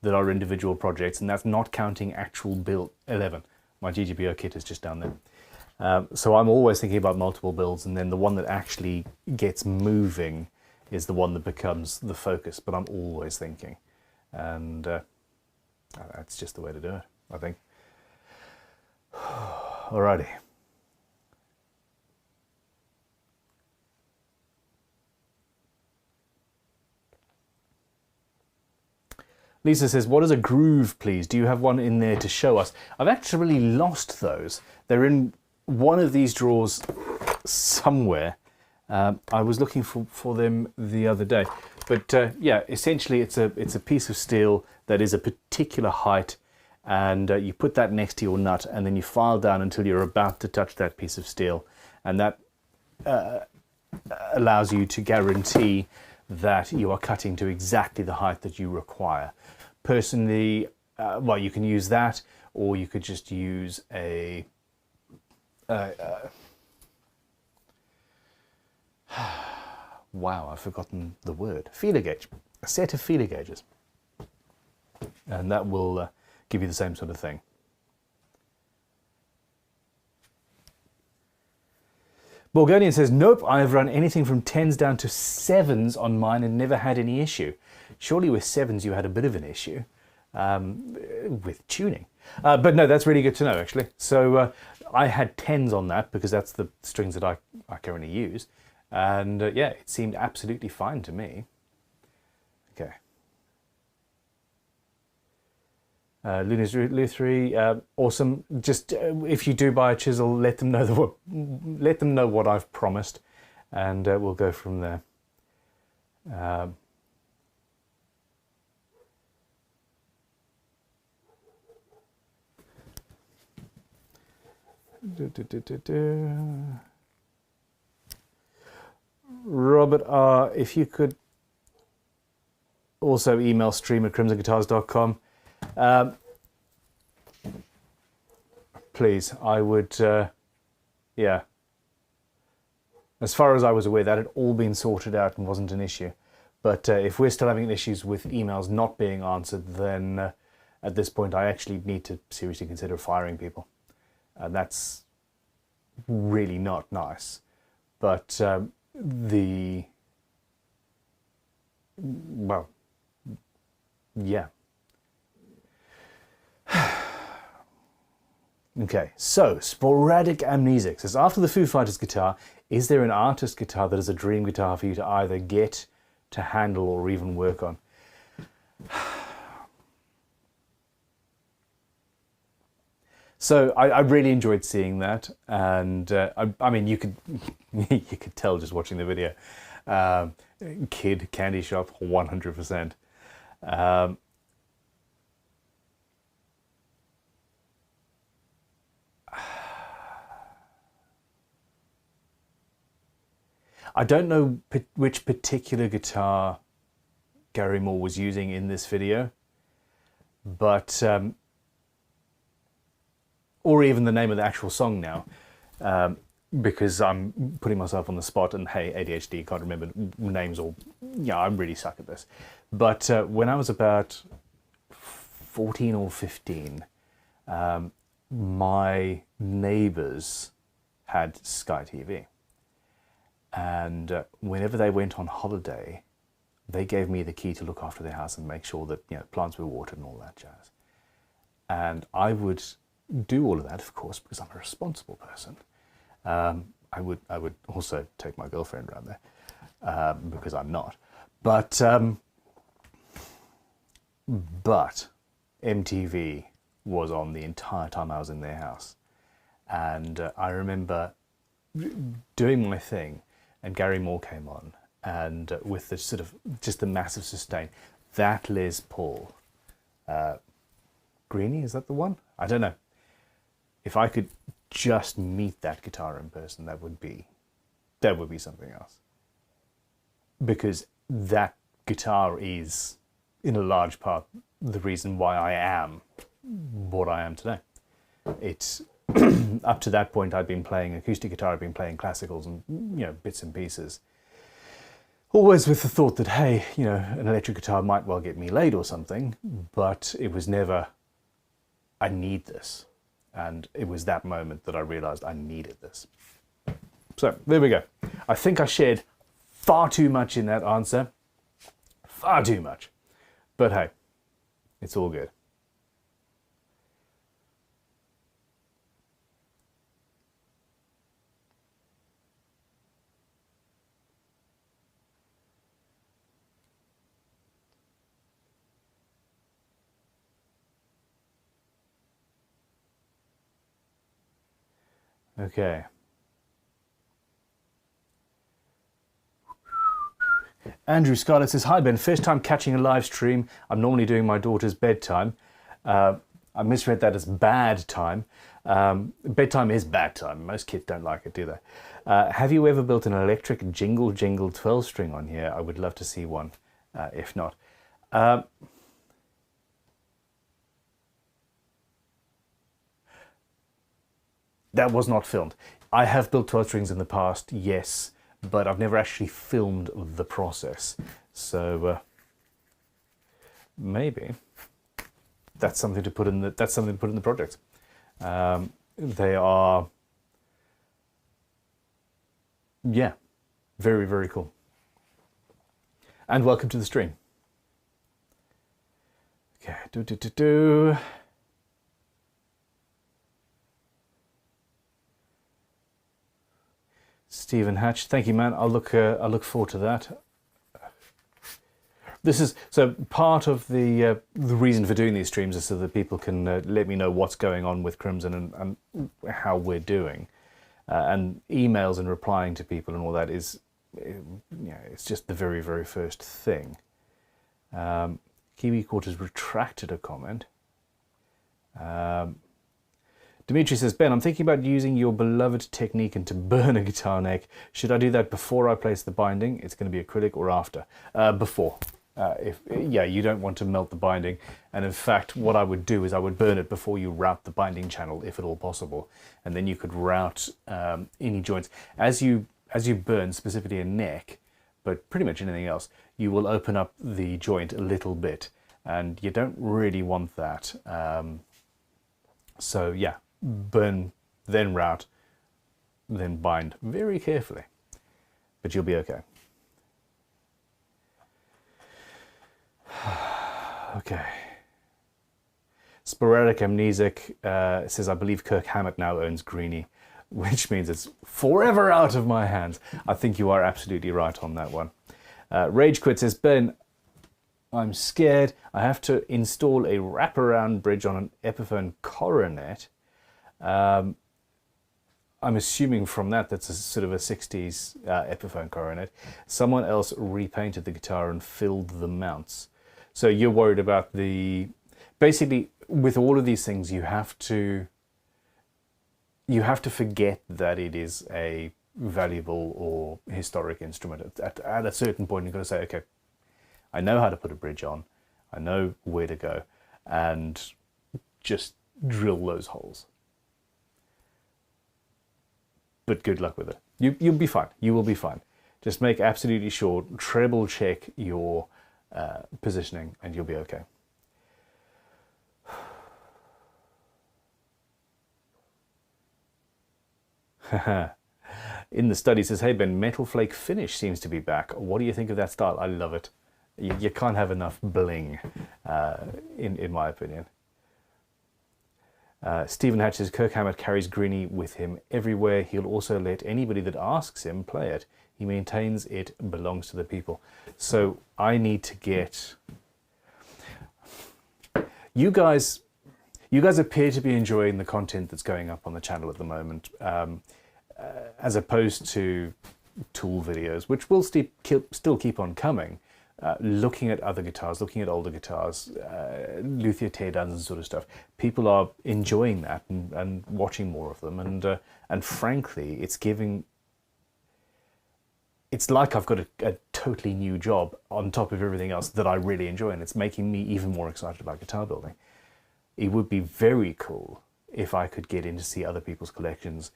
that are individual projects, and that's not counting actual build 11. My GGBO kit is just down there. So I'm always thinking about multiple builds, and then the one that actually gets moving is the one that becomes the focus, but I'm always thinking. And that's just the way to do it, I think. Alrighty. Lisa says, what is a groove, please? Do you have one in there to show us? I've actually lost those. They're in one of these drawers somewhere. I was looking for them the other day. But yeah, essentially it's a piece of steel that is a particular height, and you put that next to your nut, and then you file down until you're about to touch that piece of steel, and that allows you to guarantee that you are cutting to exactly the height that you require. Personally, well, you can use that, or you could just use a wow, I've forgotten the word. Feeler gauge. A set of feeler gauges. And that will give you the same sort of thing. Borgonian says, nope, I've run anything from 10s down to 7s on mine and never had any issue. Surely with 7s you had a bit of an issue with tuning. But no, that's really good to know, actually. So I had 10s on that because that's the strings that I currently use. And yeah, it seemed absolutely fine to me. Okay. Luna's Lutherie, awesome. Just if you do buy a chisel, let them know what I've promised, and we'll go from there. Robert R, if you could also email stream@crimsonguitars.com. Please, I would, yeah. As far as I was aware, that had all been sorted out and wasn't an issue. But if we're still having issues with emails not being answered, then at this point I actually need to seriously consider firing people. And that's really not nice. But well, yeah. Okay, so Sporadic Amnesic says, after the Foo Fighters guitar, is there an artist guitar that is a dream guitar for you to either get, to handle, or even work on? So I really enjoyed seeing that, and I mean, you could you could tell just watching the video. Kid Candy Shop, 100%. I don't know which particular guitar Gary Moore was using in this video, but or even the name of the actual song now, because I'm putting myself on the spot, and hey, ADHD, can't remember names, or yeah, I'm really suck at this. But when I was about 14 or 15, my neighbors had Sky TV. And whenever they went on holiday, they gave me the key to look after their house and make sure that, you know, plants were watered and all that jazz. And I would do all of that, of course, because I'm a responsible person. I would also take my girlfriend around there, because I'm not. But MTV was on the entire time I was in their house. And I remember doing my thing, and Gary Moore came on, and with the sort of just the massive sustain, that Les Paul, Greenie, is that the one? I don't know. If I could just meet that guitar in person, that would be something else. Because that guitar is, in a large part, the reason why I am what I am today. It's up to that point, I'd been playing acoustic guitar, I'd been playing classicals and, you know, bits and pieces. Always with the thought that, hey, you know, an electric guitar might well get me laid or something, but it was never, I need this. And it was that moment that I realized I needed this. So there we go. I think I shared far too much in that answer. Far too much. But hey, it's all good. Okay. Andrew Scarlett says, hi Ben, first time catching a live stream. I'm normally doing my daughter's bedtime. I misread that as bad time. Bedtime is bad time. Most kids don't like it, do they? Have you ever built an electric jingle 12 string on here? I would love to see one, if not. That was not filmed. I have built 12 strings in the past, yes, but I've never actually filmed the process. So maybe that's something to put in the project. They are, yeah, very, very cool. And welcome to the stream. Okay, Stephen Hatch, thank you, man. I'll look forward to that. This is so part of the reason for doing these streams is so that people can let me know what's going on with Crimson and how we're doing, and emails and replying to people and all that is, yeah, it's just the very, very first thing. Kiwi Quarters retracted a comment. Dimitri says, Ben, I'm thinking about using your beloved technique and to burn a guitar neck. Should I do that before I place the binding? It's going to be acrylic, or after? Before. Yeah, you don't want to melt the binding. And in fact, what I would do is I would burn it before you route the binding channel, if at all possible. And then you could route any joints. As you burn specifically a neck, but pretty much anything else, you will open up the joint a little bit. And you don't really want that. So yeah, burn, then route, then bind very carefully, but you'll be okay. Okay. Sporadic Amnesic says, I believe Kirk Hammett now owns Greenie, which means it's forever out of my hands. I think you are absolutely right on that one. Rage Quit says, Ben, I'm scared. I have to install a wraparound bridge on an Epiphone coronet. I'm assuming from that's a sort of a 60s Epiphone coronet. Someone else repainted the guitar and filled the mounts. So you're worried about the... Basically, with all of these things, you have to forget that it is a valuable or historic instrument. At a certain point, you've got to say, okay, I know how to put a bridge on, I know where to go, and just drill those holes. But good luck with it. You'll be fine. You will be fine. Just make absolutely sure, treble check your positioning, and you'll be okay. In the study says, hey Ben, metal flake finish seems to be back. What do you think of that style? I love it. You can't have enough bling, in my opinion. Stephen Hatch says, Kirk Hammett carries Greenie with him everywhere. He'll also let anybody that asks him play it. He maintains it belongs to the people. So I need to get... You guys appear to be enjoying the content that's going up on the channel at the moment, as opposed to tool videos, which will still keep on coming. Looking at other guitars, looking at older guitars, luthier teardowns and sort of stuff. People are enjoying that and watching more of them, and frankly, it's like I've got a totally new job on top of everything else that I really enjoy, and it's making me even more excited about guitar building. It would be very cool if I could get in to see other people's collections,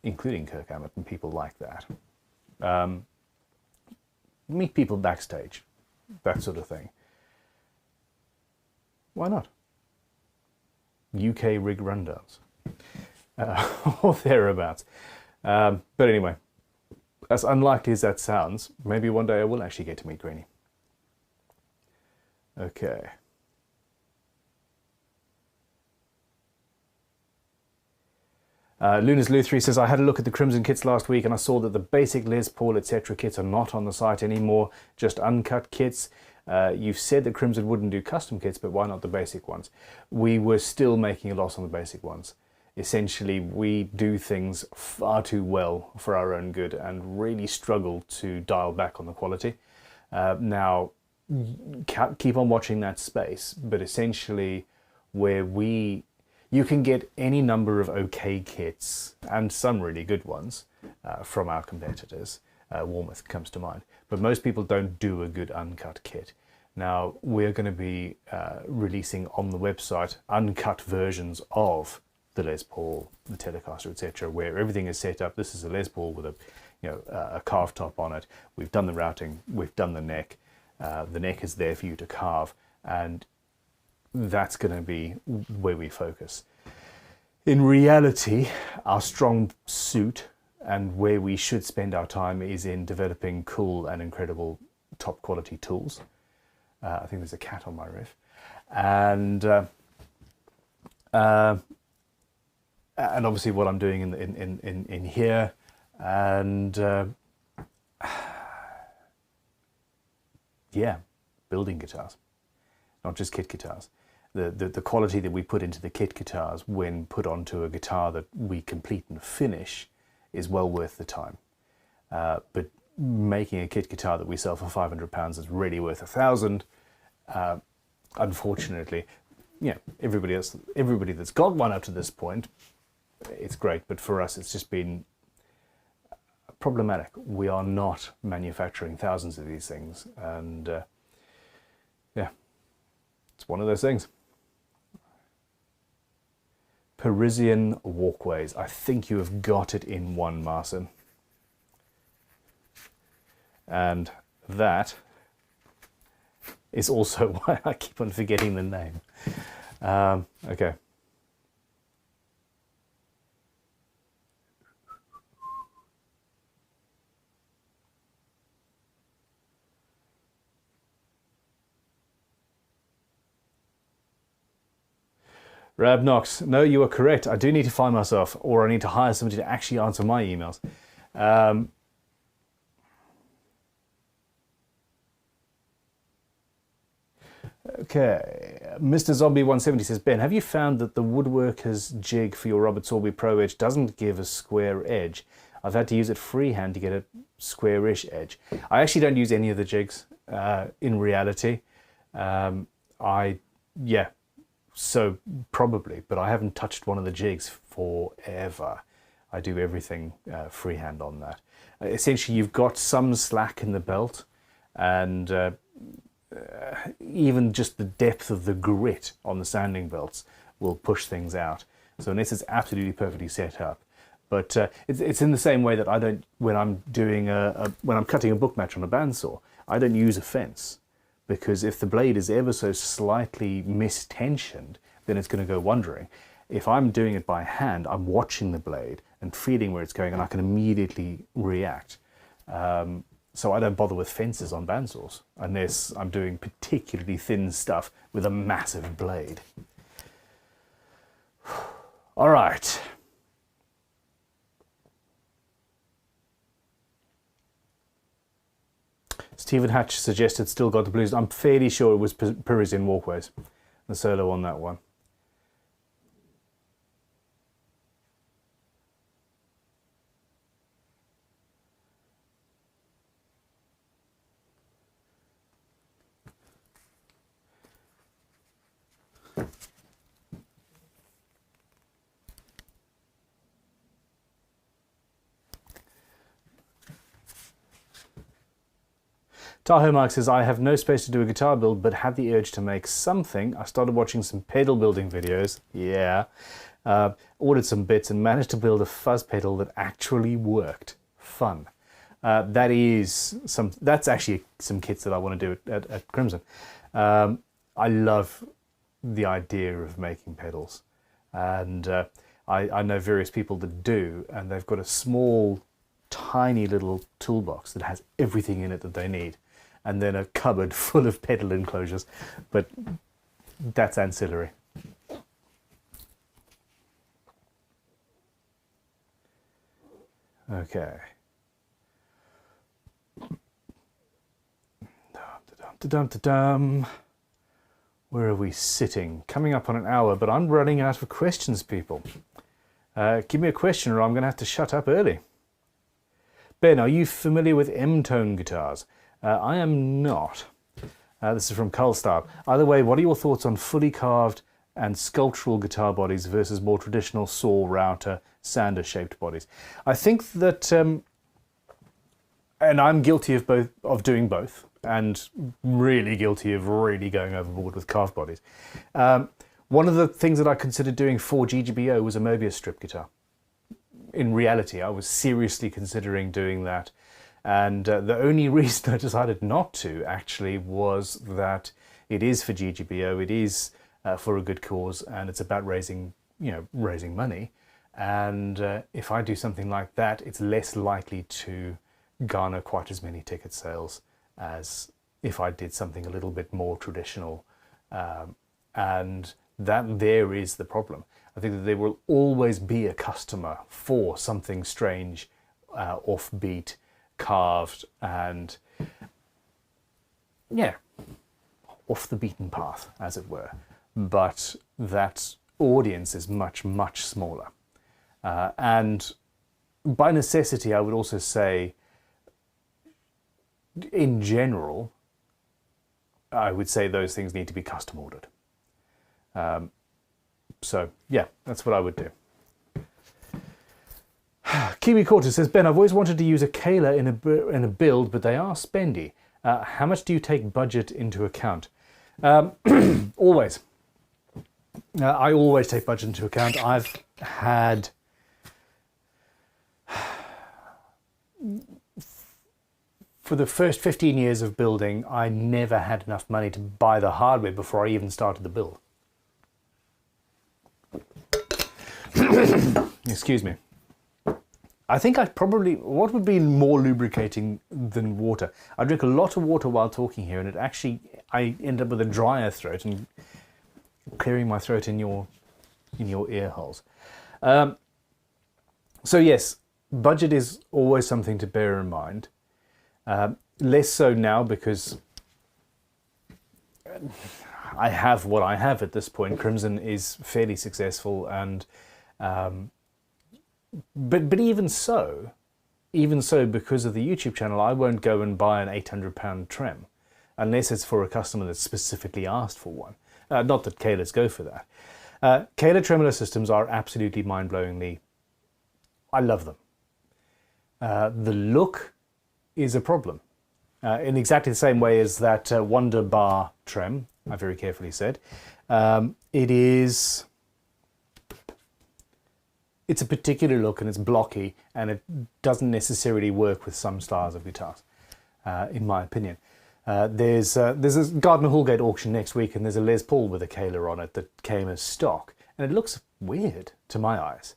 including Kirk Hammett and people like that. Meet people backstage, that sort of thing. Why not? UK rig rundowns, or thereabouts. But anyway, as unlikely as that sounds, maybe one day I will actually get to meet Greenie. Okay. Luna's Lutherie says, I had a look at the Crimson kits last week and I saw that the basic Les Paul, etc. kits are not on the site anymore, just uncut kits. You've said that Crimson wouldn't do custom kits, but why not the basic ones? We were still making a loss on the basic ones. Essentially, we do things far too well for our own good and really struggle to dial back on the quality. Now, keep on watching that space, but essentially where you can get any number of okay kits, and some really good ones, from our competitors. Warmouth comes to mind. But most people don't do a good uncut kit. Now, we're going to be releasing on the website uncut versions of the Les Paul, the Telecaster, etc., where everything is set up. This is a Les Paul with a carved top on it. We've done the routing, we've done the neck. The neck is there for you to carve, and that's going to be where we focus. In reality, our strong suit and where we should spend our time is in developing cool and incredible top quality tools. I think there's a cat on my riff. And obviously what I'm doing in here, and yeah, building guitars, not just kit guitars. The quality that we put into the kit guitars when put onto a guitar that we complete and finish is well worth the time. But making a kit guitar that we sell for £500 is really worth £1,000. Unfortunately, yeah, everybody that's got one up to this point, it's great. But for us, it's just been problematic. We are not manufacturing thousands of these things, and yeah, it's one of those things. Parisian walkways. I think you have got it in one, Marcin. And that is also why I keep on forgetting the name. Okay. Rab Knox, no, you are correct. I do need to find myself, or I need to hire somebody to actually answer my emails. Okay, Mr. Zombie 170 says, Ben, have you found that the woodworker's jig for your Robert Sorby Pro Edge doesn't give a square edge? I've had to use it freehand to get a square-ish edge. I actually don't use any of the jigs in reality. Yeah. So probably, but I haven't touched one of the jigs forever. I do everything freehand on that. Essentially, you've got some slack in the belt, and even just the depth of the grit on the sanding belts will push things out. So unless it's absolutely perfectly set up. But it's in the same way that I don't, when I'm doing when I'm cutting a book match on a bandsaw, I don't use a fence. Because if the blade is ever so slightly mistensioned, then it's going to go wandering. If I'm doing it by hand, I'm watching the blade and feeling where it's going, and I can immediately react. So I don't bother with fences on bandsaws, unless I'm doing particularly thin stuff with a massive blade. All right. Stephen Hatch suggested Still Got the Blues. I'm fairly sure it was Parisian Walkways, the solo on that one. Tahoe Mark says, I have no space to do a guitar build, but had the urge to make something. I started watching some pedal building videos. Yeah. Ordered some bits and managed to build a fuzz pedal that actually worked. Fun. That's actually some kits that I want to do at Crimson. I love the idea of making pedals. And I know various people that do, and they've got a small, tiny little toolbox that has everything in it that they need. And then a cupboard full of pedal enclosures, but that's ancillary. Okay. Where are we sitting? Coming up on an hour, but I'm running out of questions, people. Give me a question or I'm going to have to shut up early. Ben, are you familiar with M-tone guitars? I am not. This is from Carl Starr. Either way, what are your thoughts on fully carved and sculptural guitar bodies versus more traditional saw, router, sander shaped bodies. I think that, and I'm guilty of doing both, and really guilty of really going overboard with carved bodies. One of the things that I considered doing for GGBO was a Mobius strip guitar. In reality, I was seriously considering doing that. And the only reason I decided not to, actually, was that it is for GGBO, it is for a good cause, and it's about raising money. And if I do something like that, it's less likely to garner quite as many ticket sales as if I did something a little bit more traditional. And that there is the problem. I think that there will always be a customer for something strange, offbeat, carved, and yeah, off the beaten path, as it were. But that audience is much, much smaller. And by necessity, I would also say, in general, I would say those things need to be custom ordered. So yeah, that's what I would do. Kiwi Quarter says, Ben, I've always wanted to use a Kayla in a build, but they are spendy. How much do you take budget into account? Always. I always take budget into account. I've had... For the first 15 years of building, I never had enough money to buy the hardware before I even started the build. Excuse me. I think I'd probably, what would be more lubricating than water? I drink a lot of water while talking here, and I end up with a drier throat and clearing my throat in your ear holes. So yes, budget is always something to bear in mind. Less so now because I have what I have at this point. Crimson is fairly successful, and but even so, because of the YouTube channel, I won't go and buy an £800 trem unless it's for a customer that's specifically asked for one. Not that Kaylas go for that. Kayla tremolo systems are absolutely mind-blowingly... I love them. The look is a problem. In exactly the same way as that Wonderbar trem, I very carefully said. It's a particular look, and it's blocky, and it doesn't necessarily work with some styles of guitars, in my opinion. There's a Gardner Hallgate auction next week, and there's a Les Paul with a Kayla on it that came as stock, and it looks weird to my eyes.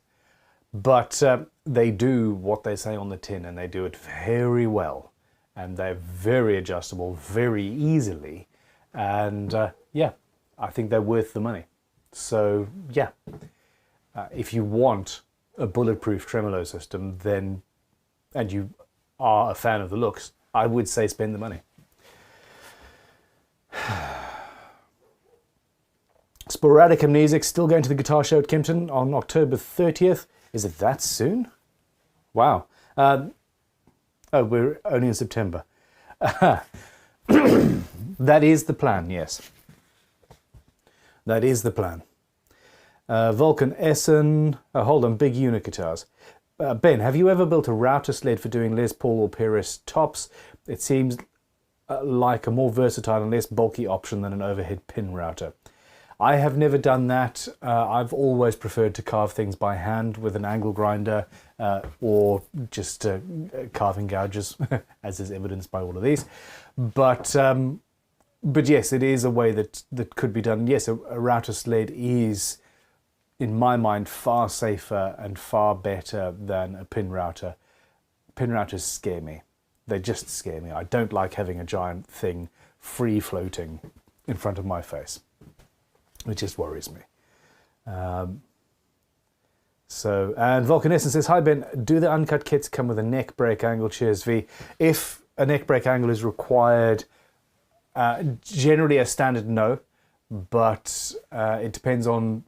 But they do what they say on the tin, and they do it very well, and they're very adjustable very easily, and yeah, I think they're worth the money. So yeah. If you want a bulletproof tremolo system, then, and you are a fan of the looks, I would say spend the money. Sporadic Amnesic still going to the guitar show at Kempton on October 30th. Is it that soon? Wow. Oh, we're only in September. That is the plan, yes. That is the plan. Vulcan Essen, hold on, big unit guitars. Ben, have you ever built a router sled for doing Les Paul or Pyrrhus tops? It seems like a more versatile and less bulky option than an overhead pin router. I have never done that. I've always preferred to carve things by hand with an angle grinder or just carving gouges, as is evidenced by all of these. But yes, it is a way that could be done. Yes, a router sled is, in my mind, far safer and far better than a pin router. Pin routers scare me. They just scare me. I don't like having a giant thing free floating in front of my face. It just worries me. And Volcanescent says, hi Ben, do the uncut kits come with a neck break angle? Cheers V. If a neck break angle is required, generally a standard no, but it depends on...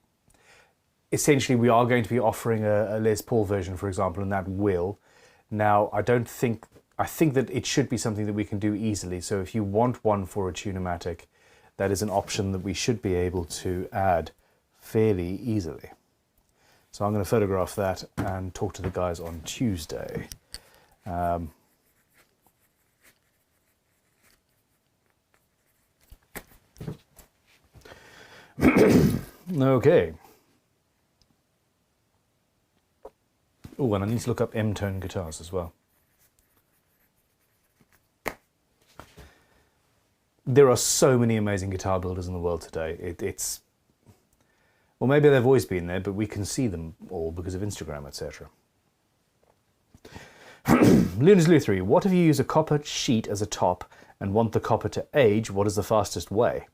Essentially, we are going to be offering a Les Paul version, for example, and that will. Now, I think that it should be something that we can do easily. So if you want one for a Tune-o-matic, that is an option that we should be able to add fairly easily. So I'm going to photograph that and talk to the guys on Tuesday. Okay. Oh, and I need to look up M-tone guitars as well. There are so many amazing guitar builders in the world today. It's well, maybe they've always been there, but we can see them all because of Instagram, etc. Luna's Lutherie, what if you use a copper sheet as a top and want the copper to age? What is the fastest way?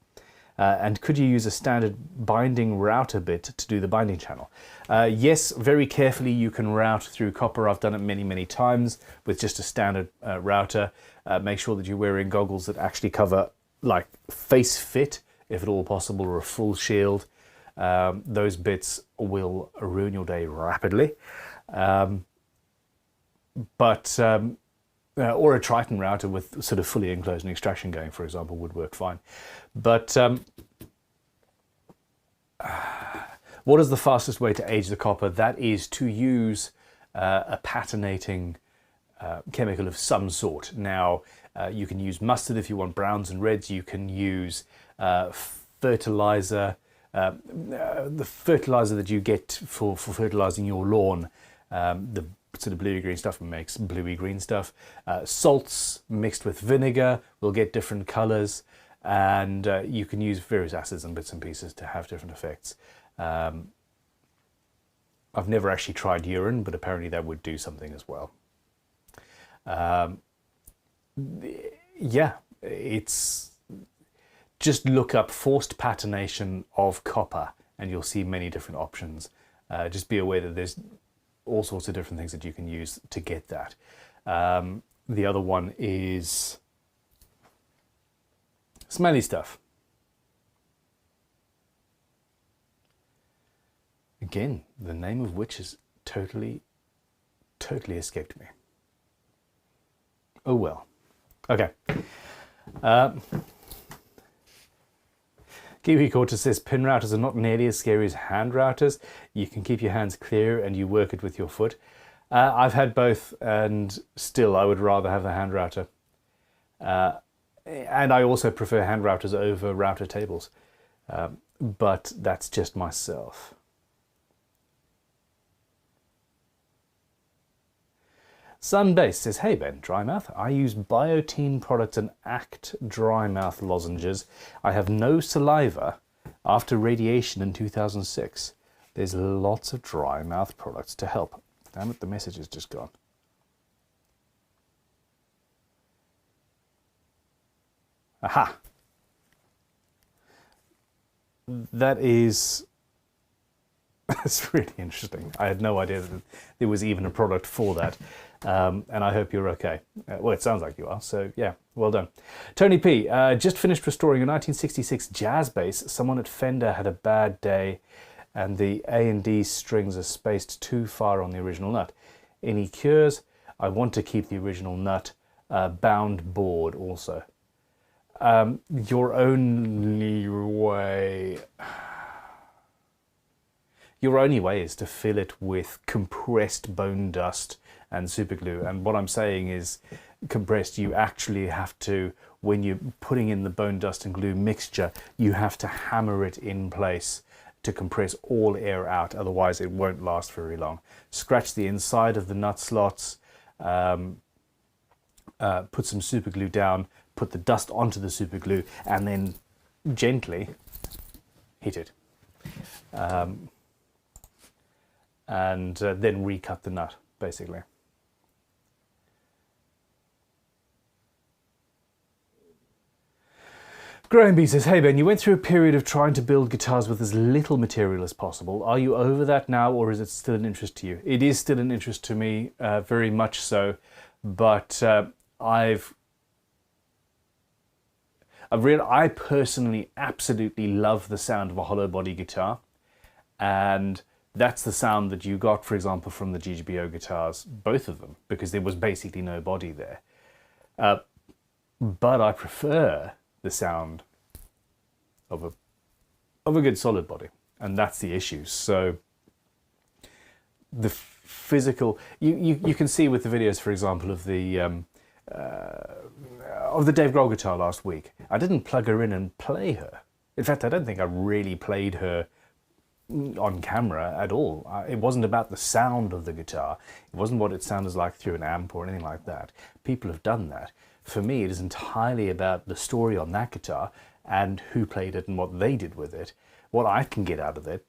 And could you use a standard binding router bit to do the binding channel? Yes, very carefully you can route through copper. I've done it many, many times with just a standard router. Make sure that you're wearing goggles that actually cover like face fit, if at all possible, or a full shield. Those bits will ruin your day rapidly. Or a Triton router with sort of fully enclosed and extraction going, for example, would work fine. But what is the fastest way to age the copper? That is to use a patinating chemical of some sort. Now, you can use mustard if you want browns and reds. You can use fertilizer. The fertilizer that you get for fertilizing your lawn, the sort of bluey green stuff makes bluey green stuff. Salts mixed with vinegar will get different colors, and you can use various acids and bits and pieces to have different effects. I've never actually tried urine, but apparently that would do something as well. Yeah, it's just look up forced patination of copper and you'll see many different options. Just be aware that there's all sorts of different things that you can use to get that. The other one is smelly stuff. Again, the name of which has totally escaped me. Oh well. Okay. Kiwi Quarter says pin routers are not nearly as scary as hand routers. You can keep your hands clear and you work it with your foot. I've had both, and still I would rather have the hand router. And I also prefer hand routers over router tables. But that's just myself. Sunbase says, hey Ben, dry mouth. I use Biotene products and Act dry mouth lozenges. I have no saliva after radiation in 2006. There's lots of dry mouth products to help. Damn it, the message is just gone. Aha. That is... That's really interesting. I had no idea that there was even a product for that. And I hope you're okay. Well, it sounds like you are, so yeah, well done. Tony P, just finished restoring a 1966 jazz bass. Someone at Fender had a bad day and the A and D strings are spaced too far on the original nut. Any cures? I want to keep the original nut bound board also. Your only way... Your only way is to fill it with compressed bone dust and super glue. And what I'm saying is compressed, you actually have to, when you're putting in the bone dust and glue mixture, you have to hammer it in place to compress all air out. Otherwise it won't last very long. Scratch the inside of the nut slots, put some super glue down, put the dust onto the super glue, and then gently hit it. And then recut the nut, basically. Graham B says, hey Ben, you went through a period of trying to build guitars with as little material as possible. Are you over that now, or is it still an interest to you? It is still an interest to me, very much so, but I personally absolutely love the sound of a hollow body guitar, and that's the sound that you got, for example, from the GGBO guitars, both of them, because there was basically no body there. But I prefer the sound of a good solid body. and that's the issue. So the physical, you can see with the videos, for example, of the Dave Grohl guitar last week, I didn't plug her in and play her. In fact, I don't think I really played her on camera at all. It wasn't about the sound of the guitar. It wasn't what it sounded like through an amp or anything like that. People have done that. For me, it is entirely about the story on that guitar and who played it and what they did with it. What I can get out of it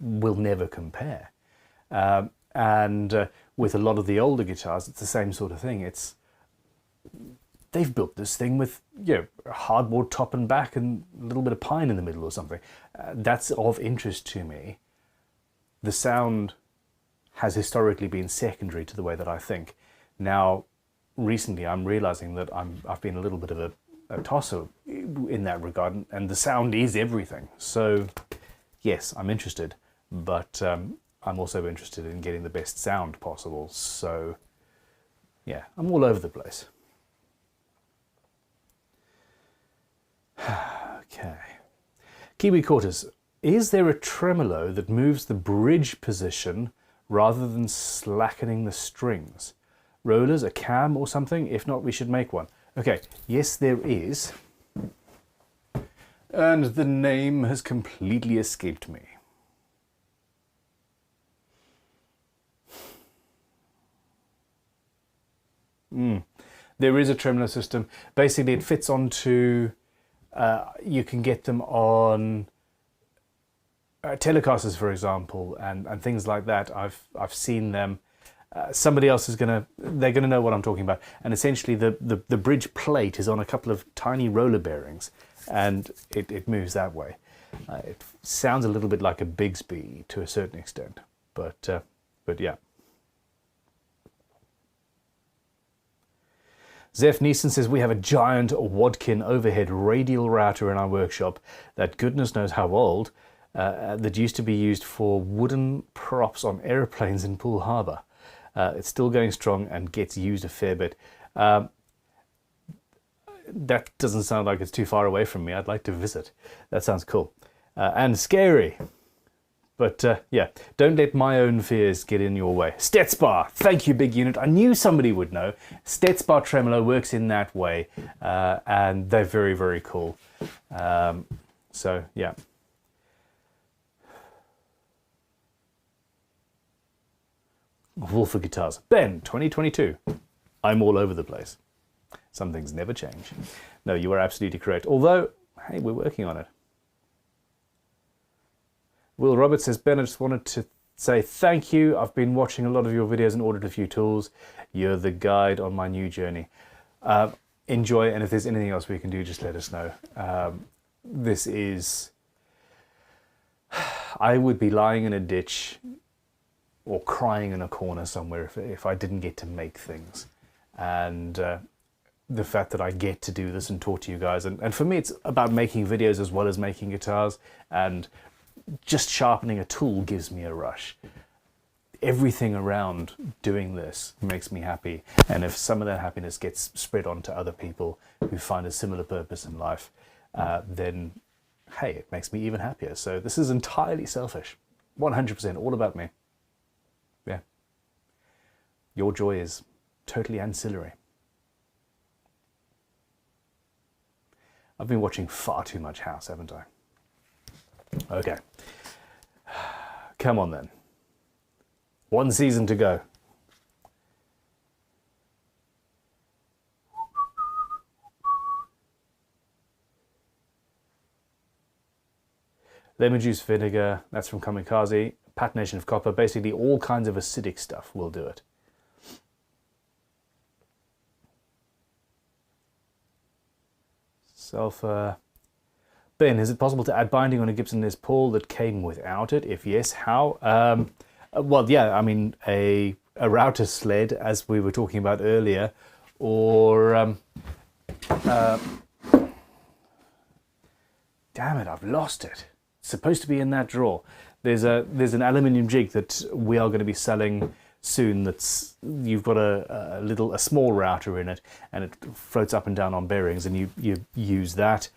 will never compare. With a lot of the older guitars, it's the same sort of thing. They've built this thing with, you know, a hardboard top and back and a little bit of pine in the middle or something. That's of interest to me. The sound has historically been secondary to the way that I think. Now, recently I'm realizing that I've been a little bit of a tosser in that regard, and the sound is everything. So yes, I'm interested, but I'm also interested in getting the best sound possible. So yeah, I'm all over the place. Okay. Kiwi Quarters, is there a tremolo that moves the bridge position rather than slackening the strings? Rollers, a cam or something? If not, we should make one. Okay, yes there is. And the name has completely escaped me. There is a tremolo system. Basically, it fits onto, you can get them on Telecasters, for example, and things like that. I've seen them. Somebody else is they're gonna know what I'm talking about. And essentially the bridge plate is on a couple of tiny roller bearings, and it moves that way. It sounds a little bit like a Bigsby to a certain extent, but yeah. Zeph Neeson says, we have a giant Wadkin overhead radial router in our workshop that goodness knows how old, that used to be used for wooden props on aeroplanes in Poole Harbour. It's still going strong and gets used a fair bit. That doesn't sound like it's too far away from me. I'd like to visit. That sounds cool. And scary. But yeah, don't let my own fears get in your way. Stetsbar, thank you, big unit. I knew somebody would know. Stetsbar tremolo works in that way, and they're very, very cool. So yeah. Wolfer Guitars. Ben, 2022. I'm all over the place. Some things never change. No, you are absolutely correct. Although, hey, we're working on it. Will Roberts says, Ben, I just wanted to say thank you. I've been watching a lot of your videos and ordered a few tools. You're the guide on my new journey. Enjoy, and if there's anything else we can do, just let us know. This is... I would be lying in a ditch or crying in a corner somewhere if I didn't get to make things. And the fact that I get to do this and talk to you guys, and for me it's about making videos as well as making guitars, and just sharpening a tool gives me a rush. Everything around doing this makes me happy, and if some of that happiness gets spread on to other people who find a similar purpose in life, then hey, it makes me even happier. So this is entirely selfish, 100% all about me. Yeah, your joy is totally ancillary. I've been watching far too much House, haven't I? Okay, come on then. One season to go. Lemon juice vinegar, that's from Kamikaze. Patination of copper, basically all kinds of acidic stuff will do it. Sulfur. Ben, is it possible to add binding on a Gibson Les Paul that came without it? If yes, how? Well, yeah, I mean, a router sled, as we were talking about earlier, or... damn it, I've lost it. It's supposed to be in that drawer. There's an aluminium jig that we are going to be selling soon. That's, you've got a small router in it, and it floats up and down on bearings, and you use that.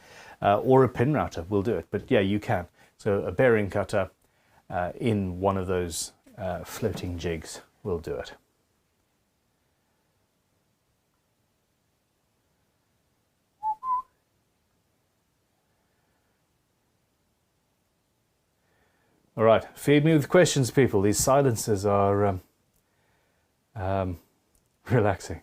Or a pin router will do it, but yeah, you can. So a bearing cutter in one of those floating jigs will do it. All right, feed me with questions, people. These silences are relaxing.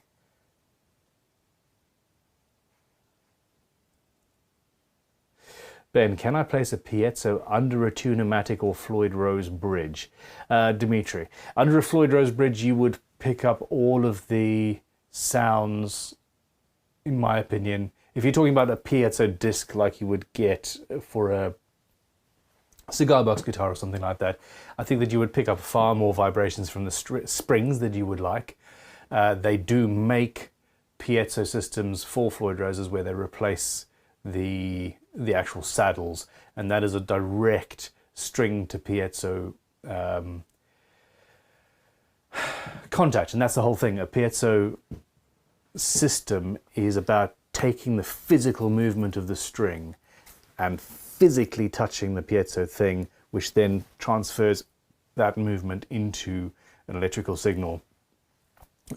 Ben, can I place a piezo under a Tune-o-matic or Floyd Rose bridge? Dimitri, under a Floyd Rose bridge you would pick up all of the sounds, in my opinion. If you're talking about a piezo disc like you would get for a cigar box guitar or something like that, I think that you would pick up far more vibrations from the springs than you would like. They do make piezo systems for Floyd Roses where they replace the actual saddles, and that is a direct string to piezo contact, and that's the whole thing. A piezo system is about taking the physical movement of the string and physically touching the piezo thing, which then transfers that movement into an electrical signal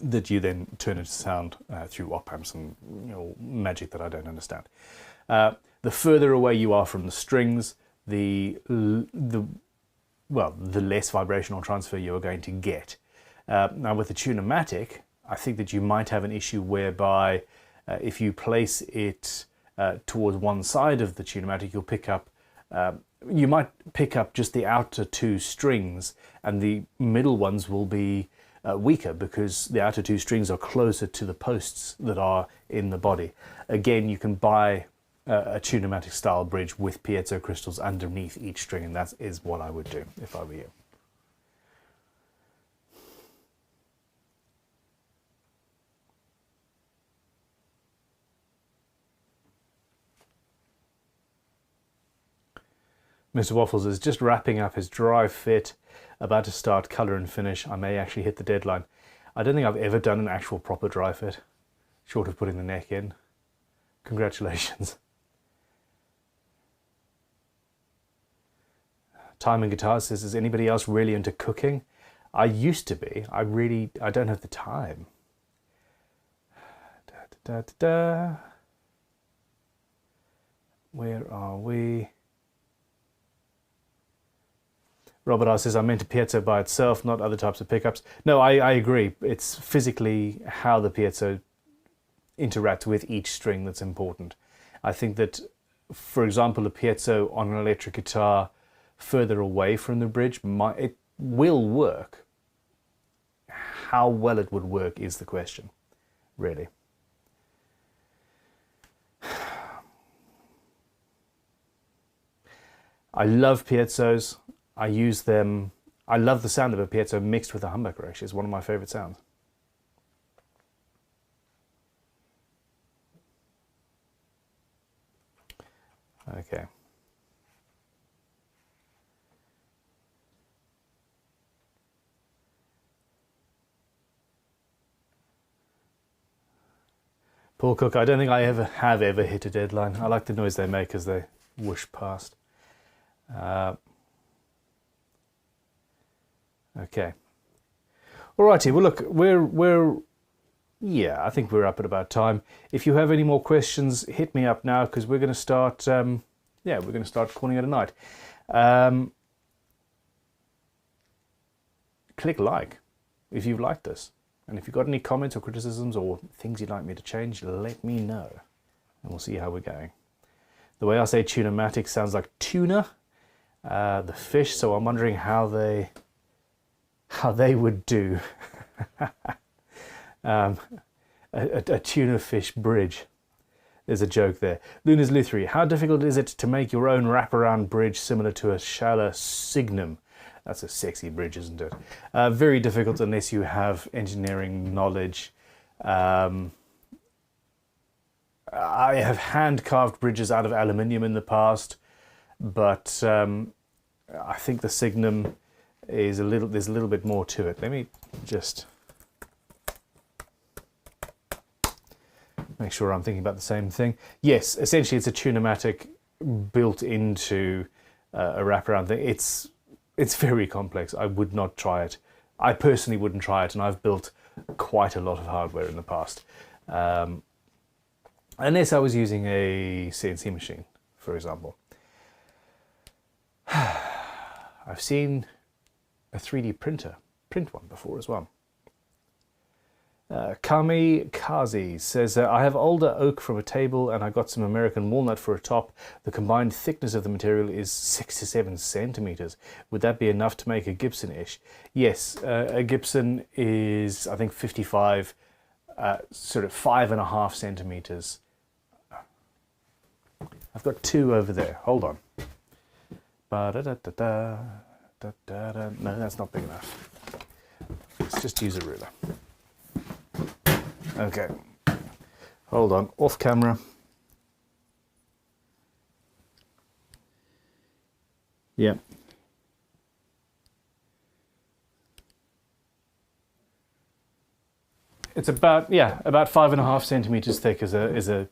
that you then turn into sound through op amps and magic that I don't understand. The further away you are from the strings, the less vibrational transfer you are going to get. Now with the Tune-o-matic, I think that you might have an issue whereby if you place it towards one side of the Tune-o-matic, you'll pick up, you might pick up just the outer two strings, and the middle ones will be weaker because the outer two strings are closer to the posts that are in the body. Again, you can buy a Tune-o-matic style bridge with piezo crystals underneath each string, and that is what I would do if I were you. Mr. Waffles is just wrapping up his dry fit, about to start colour and finish. I may actually hit the deadline. I don't think I've ever done an actual proper dry fit, short of putting the neck in. Congratulations. Time and Guitar says, is anybody else really into cooking? I used to be. I don't have the time. Where are we? Robert R says, I meant a piezo by itself, not other types of pickups. No, I agree. It's physically how the piezo interacts with each string that's important. I think that, for example, a piezo on an electric guitar further away from the bridge, it will work. How well it would work is the question, really. I love piezos. I use them. I love the sound of a piezo mixed with a humbucker, actually. It's one of my favorite sounds. Okay. Paul Cook, I don't think I have ever hit a deadline. I like the noise they make as they whoosh past. Okay. Alrighty, well look, yeah, I think we're up at about time. If you have any more questions, hit me up now, because we're going to start, we're going to start calling it a night. Click like if you've liked this. And if you've got any comments or criticisms or things you'd like me to change, let me know. And we'll see how we're going. The way I say Tune-o-matic sounds like tuna, the fish, so I'm wondering how they would do a tuna fish bridge. There's a joke there. Luna's Lutherie, how difficult is it to make your own wraparound bridge similar to a Schaller Signum? That's a sexy bridge, isn't it? Very difficult unless you have engineering knowledge. I have hand-carved bridges out of aluminium in the past, but I think the Signum is there's a little bit more to it. Let me just make sure I'm thinking about the same thing. Yes, essentially it's a Tune-o-matic built into a wraparound thing. It's very complex. I would not try it. I personally wouldn't try it, and I've built quite a lot of hardware in the past. Unless I was using a CNC machine, for example. I've seen a 3D printer print one before as well. Kamikaze says, I have older oak from a table and I got some American walnut for a top. The combined thickness of the material is 6 to 7 centimeters. Would that be enough to make a Gibson-ish? Yes, a Gibson is, I think, 55, sort of 5.5 centimeters. I've got 2 over there. Hold on. No, that's not big enough. Let's just use a ruler. Okay, hold on, off camera. Yeah. It's about 5.5 centimeters thick as a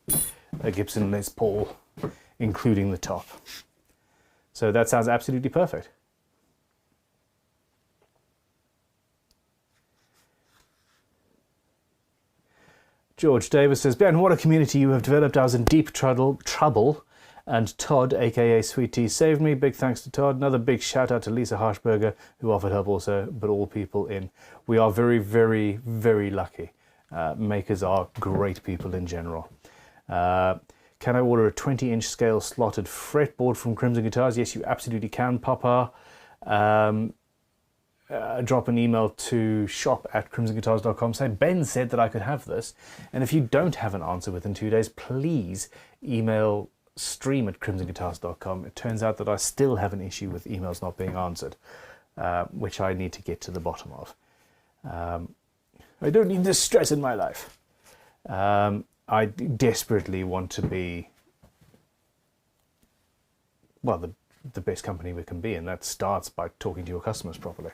Gibson Les Paul, including the top. So that sounds absolutely perfect. George Davis says, Ben, what a community you have developed. I was in deep trouble, and Todd, aka Sweet Tea, saved me. Big thanks to Todd. Another big shout out to Lisa Harshberger, who offered help also, but all people in. We are very, very, very lucky. Makers are great people in general. Can I order a 20-inch scale slotted fretboard from Crimson Guitars? Yes, you absolutely can, Papa. Drop an email to shop@crimsonguitars.com. Say, Ben said that I could have this. And if you don't have an answer within 2 days, please email stream@crimsonguitars.com. It turns out that I still have an issue with emails not being answered, which I need to get to the bottom of. I don't need this stress in my life. I desperately want to be, well, the best company we can be, and that starts by talking to your customers properly.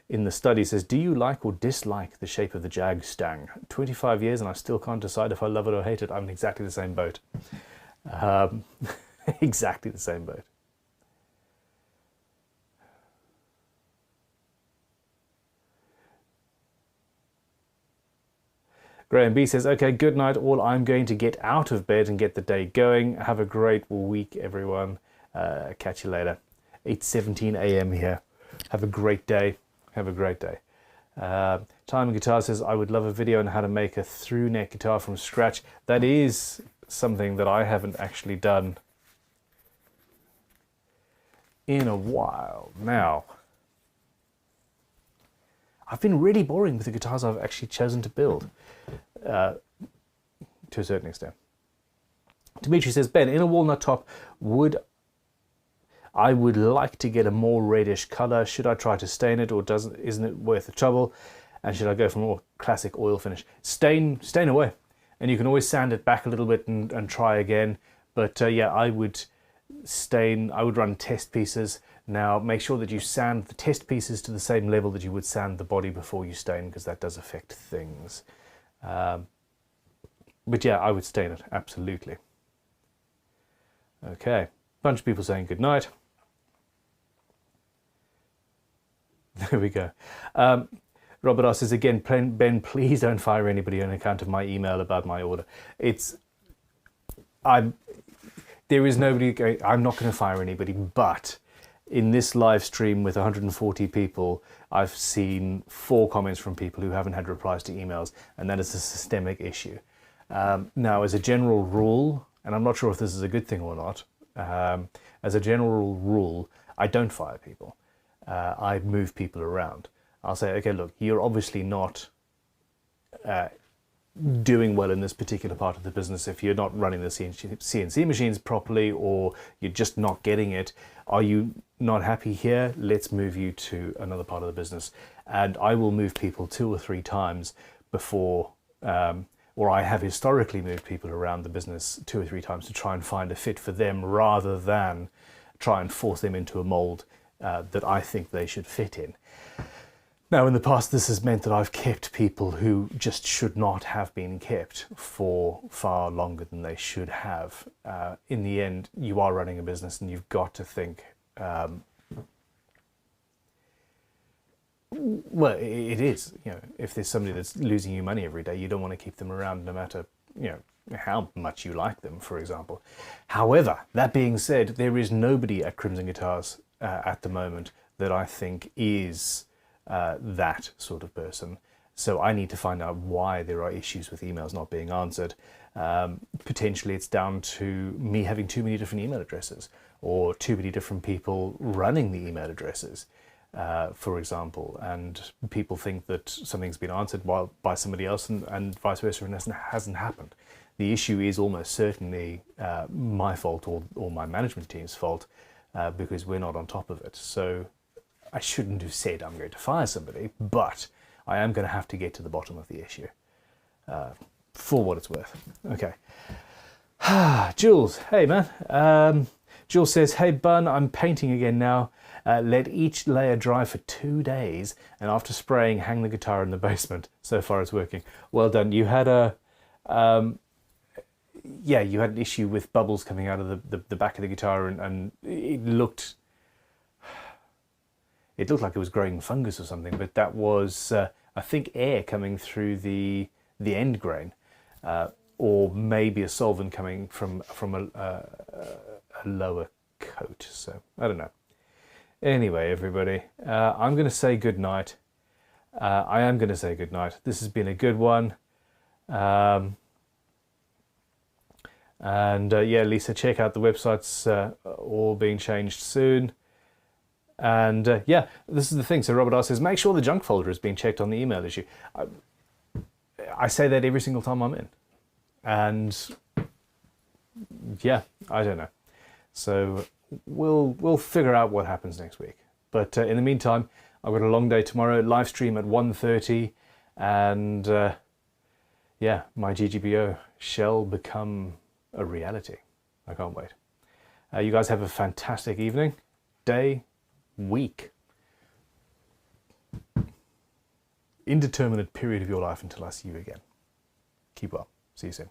In the study says, do you like or dislike the shape of the Jag stang? 25 years and I still can't decide if I love it or hate it. I'm in exactly the same boat. Exactly the same boat. Graham B says, okay, good night all. I'm going to get out of bed and get the day going. Have a great week, everyone. Catch you later. 8:17 a.m. here. Have a great day. Have a great day. Time Guitar says, I would love a video on how to make a through neck guitar from scratch. That is something that I haven't actually done in a while now. I've been really boring with the guitars I've actually chosen to build, to a certain extent. Dimitri says, Ben, in a walnut top, I would like to get a more reddish color. Should I try to stain it, or isn't it worth the trouble? And should I go for more classic oil finish? Stain away, and you can always sand it back a little bit and try again. But yeah, I would stain. I would run test pieces. Now make sure that you sand the test pieces to the same level that you would sand the body before you stain, because that does affect things. But yeah, I would stain it, absolutely. Okay, bunch of people saying good night. There we go. Robert asks says again, Ben, please don't fire anybody on account of my email about my order. There is nobody going, I'm not going to fire anybody, but in this live stream with 140 people, I've seen 4 comments from people who haven't had replies to emails, and that is a systemic issue. Now, as a general rule, and I'm not sure if this is a good thing or not, as a general rule, I don't fire people. I move people around. I'll say, okay, look, you're obviously not doing well in this particular part of the business if you're not running the CNC machines properly, or you're just not getting it. Are you not happy here? Let's move you to another part of the business. And I will move people 2 or 3 times before, or I have historically moved people around the business 2 or 3 times to try and find a fit for them, rather than try and force them into a mold that I think they should fit in. Now, in the past, this has meant that I've kept people who just should not have been kept for far longer than they should have. In the end, you are running a business and you've got to think, well, it is, you know, if there's somebody that's losing you money every day, you don't want to keep them around no matter, you know, how much you like them, for example. However, that being said, there is nobody at Crimson Guitars at the moment that I think is that sort of person. So I need to find out why there are issues with emails not being answered. Potentially it's down to me having too many different email addresses, or too many different people running the email addresses, for example, and people think that something's been answered by somebody else, and vice versa, and it hasn't happened. The issue is almost certainly my fault or my management team's fault, because we're not on top of it. So I shouldn't have said I'm going to fire somebody, but I am going to have to get to the bottom of the issue, for what it's worth. Okay. Jules, hey man. Jules says, hey Bun, I'm painting again now. Let each layer dry for 2 days, and after spraying, hang the guitar in the basement. So far it's working. Well done. You had a, yeah, you had an issue with bubbles coming out of the back of the guitar, and it looked like it was growing fungus or something, but that was, I think, air coming through the end grain, or maybe a solvent coming from a lower coat. So I don't know. Anyway, everybody, I'm going to say good night. I am going to say good night. This has been a good one. Yeah, Lisa, check out the websites, all being changed soon. And yeah, this is the thing. So Robert R says, make sure the junk folder is being checked on the email issue. I say that every single time I'm in. And yeah, I don't know. So we'll figure out what happens next week. But in the meantime, I've got a long day tomorrow, live stream at 1:30, and yeah, my GGBO shall become a reality. I can't wait. You guys have a fantastic evening, day, week, indeterminate period of your life until I see you again. Keep well. See you soon.